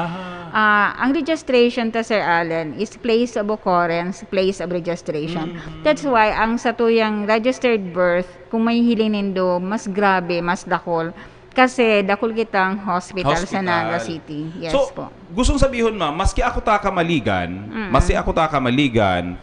Ang registration ta Sir Allen is place of occurrence, place of registration. That's why ang sa tuyang registered birth, kung may hiling nindo, mas grabe, mas dakol. Kasi dakol kitang hospital sa Naga City. Yes po. Gustong sabihin ma'am, maski ako ta kamaligan,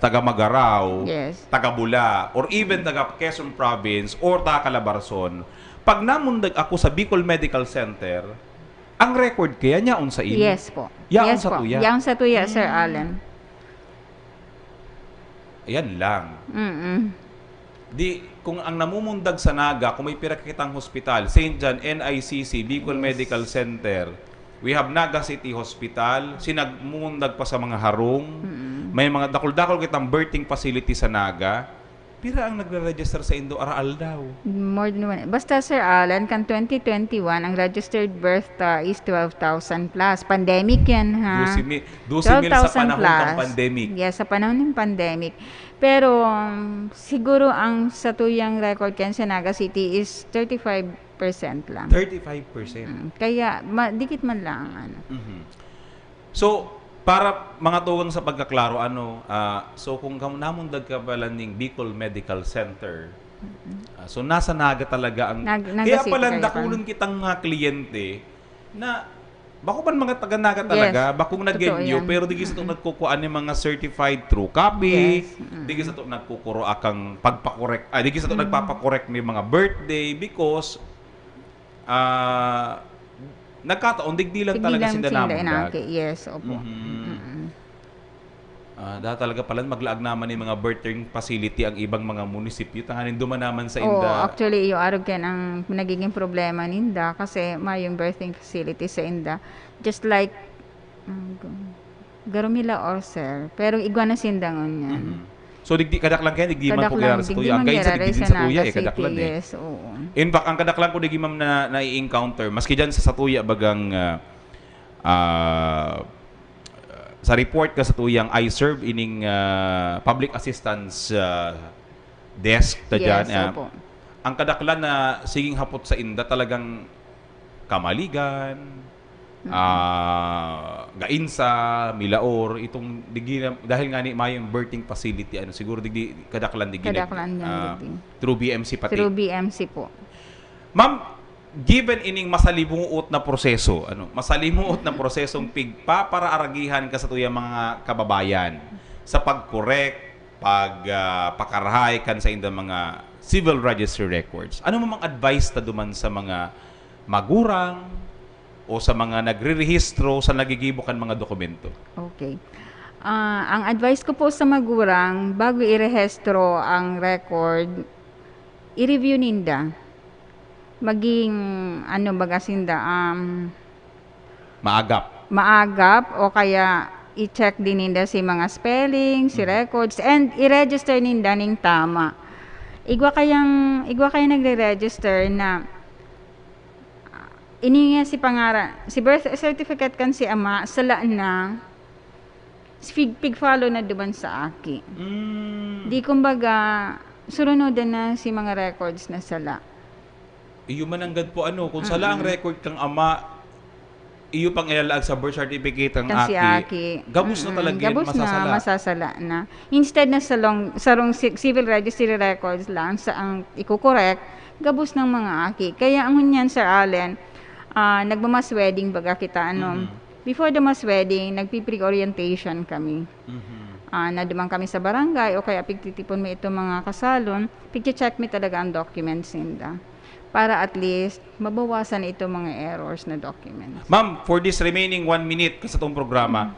taga Magaraw, taga Bula, or even taga Quezon Province, or taga Calabarzon, pag namundag ako sa Bicol Medical Center, ang record kaya niyaon sa inyo? Yes po. Yaon sa tuya? Yaon sa tuya, Sir Allen. Ayan lang. kung ang namumundag sa Naga, kung may pinakitang hospital, St. John, NICC, Bicol Medical Center, we have Naga City Hospital, sinagmundag pa sa mga harong, may mga dakol-dakol kitang birthing facility sa Naga. Pira ang nagre-register sa Indo Araal daw? More than one. Basta Sir Alan, kan 2021, ang registered birth is 12,000 plus. Pandemic yan, ha? 12,000 sa panahon ng pandemic. Yes, sa panahon ng pandemic. Pero siguro ang satuyang record kan sa Naga City is 35% lang. 35%? Kaya dikit man lang. So, para mga tuwang sa pagkaklaro, so kung namundag ka pala ng Bicol Medical Center, so nasa Naga talaga ang... Kaya pala dakulon kitang mga kliyente na bako man mga taga-Naga talaga, bakong nag-genyo, pero di sa ito nagkukuhaan ng mga certified true copy, di sa ito nagkukuro akang pagpakorek, di sa ito nagpapakorek may mga birthday because nagkataon, digdi lang talaga sinda namundag. Yes, opo. Talaga pala maglaag naman ng mga birthing facility ang ibang mga munisipyo. Tanganin duman naman sa Inda. Actually, yung arog yan ang nagiging problema ninda kasi may yung birthing facility sa Inda. Just like Garumila or Sir. Pero igwa na sindangon yan. So, kadaklang kaya, digdi man po kaya sa tuya. Ang gain sa digdi sa tuya, kadaklan eh. Yes, oo. In fact, ang kadaklang ko digdi ma'am na i-encounter, maski dyan sa tuya bagang sa report ka sa tuyang I serve ining public assistance desk ta dyan. Yes, opo. Ang kadaklan na siging hapot sa Inda talagang kamaligan, Gainsa, Milaor, itong dahil nga ni mayong birthing facility, siguro digdi kadaklan digdi. Through BMC pati. Through BMC po. Ma'am, given ining masalimuot na proseso, masalimuot na prosesong pigpa para aragihan ka sa tuyang mga kababayan sa pag-correct, pakarahay kan sa indang mga civil registry records. Ano mamang advice ta duman sa mga magurang o sa mga nagre-rehistro sa nagigibukan mga dokumento? Okay. Ang advice ko po sa magurang, bago i-rehistro ang record, i-review ninda. Maging, bagasinda, maagap o kaya i-check din ninda si mga spelling, si records, and i-register ninda ning tama. Igwa kayang nagre-register na iniya si birth certificate kan si ama, sala na, pig-follow na duman sa aki. Di kumbaga, surunodan na si mga records na sala. Iyo mananggad po kung sala ang record kang ama, iyo pang ilalaag sa birth certificate ang aki. Gabos na talaga yan, masasala na. Instead na sarong civil registry records lang sa ang ikukorek, gabos ng mga aki. Kaya ang hunyan, Sir Allen, nagmamas wedding baga kita, before the mass wedding, nagpipre-orientation kami. Nadumang kami sa barangay o kaya pigtitipon mo ito mga kasalon, pigche-check mo talaga ang documents nila. Para at least mabawasan ito mga errors na documents. Ma'am, for this remaining 1 minute sa itong programa,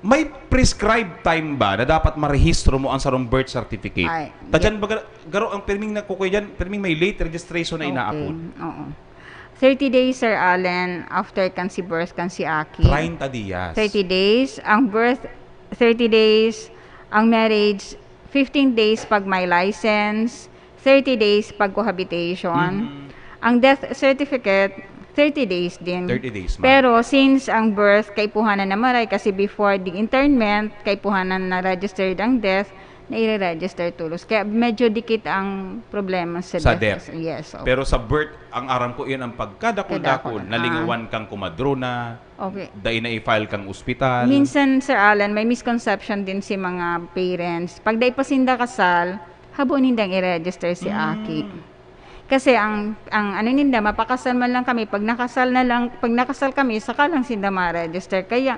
may prescribed time ba na dapat marehistro mo ang sarong birth certificate? Tadyan ba, garo ang perming nakukuha dyan, perming may late registration na inaapod? Oo. 30 days, Sir Allen, after kan si birth, kan si aki. 30 dias. 30 days. Ang birth, 30 days. Ang marriage, 15 days pag may license. 30 days pag cohabitation. Ang death certificate, 30 days din. 30 days, ma'am. Pero since ang birth, kay puhanan na maray, kasi before the internment, kay puhanan na registered ang death, na i-register tulos. Kaya medyo dikit ang problema sa death. Yes. Okay. Pero sa birth, ang aram ko yan ang pagkadakol-dakol, nalingawan kang kumadrona, dahil na i-file kang ospital. Minsan, Sir Alan, may misconception din si mga parents. Pag dahil pasinda kasal, habon nindang i-register si aki. Kasi ang ninda, mapakasal man lang kami, pag nakasal kami, saka lang sinda ma-register. Kaya,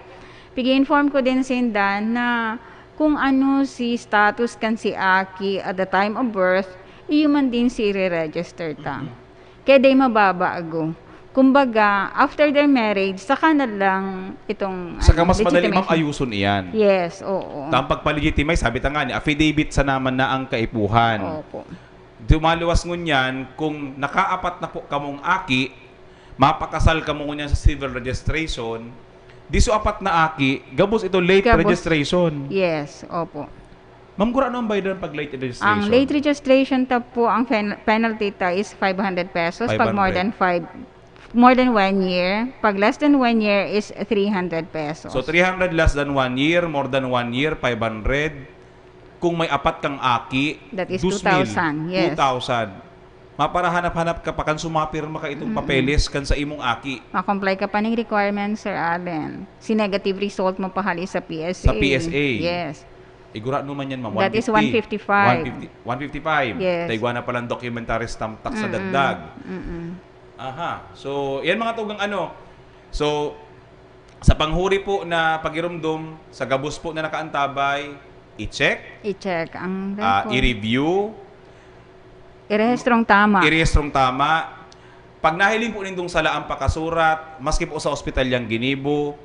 pigi-inform ko din sinda na kung ano si status kan si aki at the time of birth, iyo man din si i-register ta. Kaya day mababa ago. kumbaga, after their marriage, saka na lang itong Saka mas madali legitimation. ayuson iyan. Yes, oo. Ang pagpalegitimize, sabi ta nga ni, affidavit sa naman na ang kaipuhan. Opo. Dumaluwas ngunyan, kung nakaapat na po kamong aki, mapakasal kamo ngunyan sa civil registration, diso apat na aki, gabos ito late Gabos. registration. Yes, opo. Ma'am, gura ano ang bayad pag late registration? Ang late registration ta po, ang penalty ta is 500 pesos pag 500. more than 1 year. Pag less than 1 year is 300 pesos. So 300 less than 1 year, more than 1 year, 500. Kung may apat kang aki, That is 2,000. 2,000, yes. 2,000. Maparahanap-hanap ka pa kan sumapirma ka itong papeles kan sa imong aki. Ma-comply ka pa ng requirements, Sir Allen. Si negative result mo pahali sa PSA. Sa PSA. Yes. Igura naman yan, ma'am. That is 155. 155. Yes. Taigwa na palang documentary stamp tax sa dagdag. Aha. So, yan mga tugang ano. So, sa panghuri po na pagirumdum, sa gabos po na nakaantabay, i-check, I-check ang record. i-review, Irehestrong tama. irehistrong tama. Pag nahiling po nindong salaan pakasurat, maski po sa ospital yang ginibo,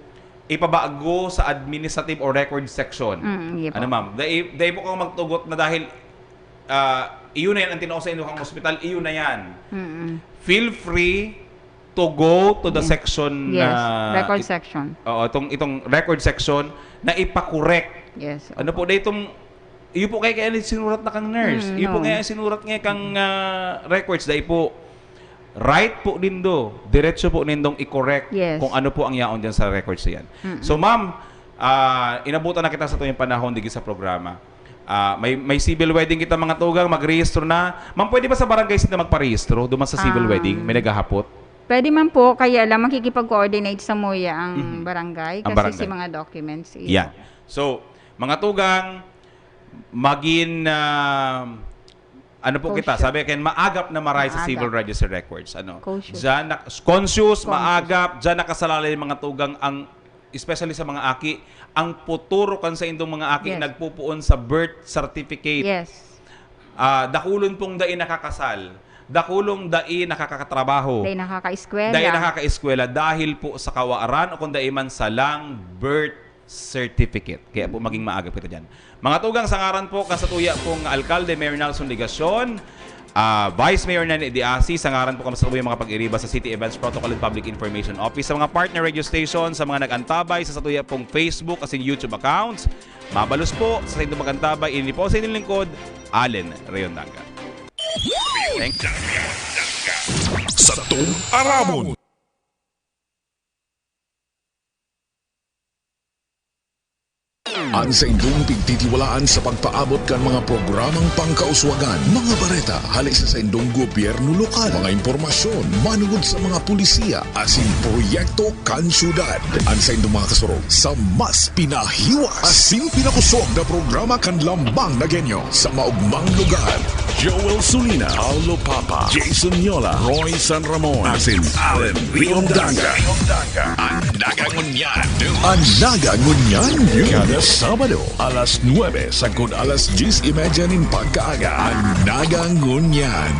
ipabago sa administrative or record section. Iya po. Ano ma'am? Dahil po kang magtugot na dahil iyon na yan ang tinao sa inyong hospital, iyon na yan. Feel free to go to the section Yes, na record section. Oo, itong record section na ipakorek. Yes. Ano po dahil itong iyo po kaya sinurat na kang nurse. Iyo po no. kaya sinurat nga kang records dahil po right po nindo, diretso po nindong i-correct Yes. kung ano po ang yaon dyan sa records yan. So ma'am, inabutan na kita sa tuyong panahon digi sa programa. May civil wedding kita mga tugang, mag-rehistro na. Ma'am, pwede ba sa barangay sila magparehistro duman sa civil wedding? May naghahapot? Pwede man po, kaya lang makikipag-coordinate sa MOYA ang barangay Ang kasi barangay. si mga documents. Yan. So, mga tugang, maging ano po kita, sabi kayo, maagap na maray sa Maagap. civil register records. Ano? Conscious. Conscious, maagap, dyan nakasalalay mga tugang, especially sa mga aki, ang puturo kan sa indong mga aki, Yes. nagpupuon sa birth certificate. Yes. Dakulon pong dai nakakasal. Dakulong dai nakakatrabaho. Dahil nakaka-eskwela. Dahil nakaka-eskwela dahil po sa kawaaran o kung dahil man sa lang birth certificate. Kaya po maging maagap ito dyan. Mga tugang sangaran po, kasatuya pong Alcalde Mayor Nelson Ligacion, Vice Mayor Nani Diasi, sangaran po kamasatuya mga pag-iriba sa City Events Protocol and Public Information Office, sa mga partner radio station, sa mga nag-antabay, sa satuya pong Facebook as in YouTube accounts. Mabalos po sa inyong mag-antabay, ini po sa inyong lingkod, Allen Rayondaga. Sa tuwing Aramon. Ang sa indong pigtitiwalaan sa pagpaabot kan mga programang pangkauswagan, mga bareta, halik sa indong gobyerno lokal, mga impormasyon, manugod sa mga pulisiya, asin proyekto kan syudad. Ang sa indong mga kasurog, sa mas pinahiwas, asin pinakusog na programa kan lambang na genyo sa maugmang lugar. Joel Sulina, Paulo Papa, Jason Yola, Roy San Ramon, asin Allen Riondaga. Ang nagangunyan, kada Sabado, alas 9 sagod alas 10:30 nin pagkaaga. Ang nagangunyan.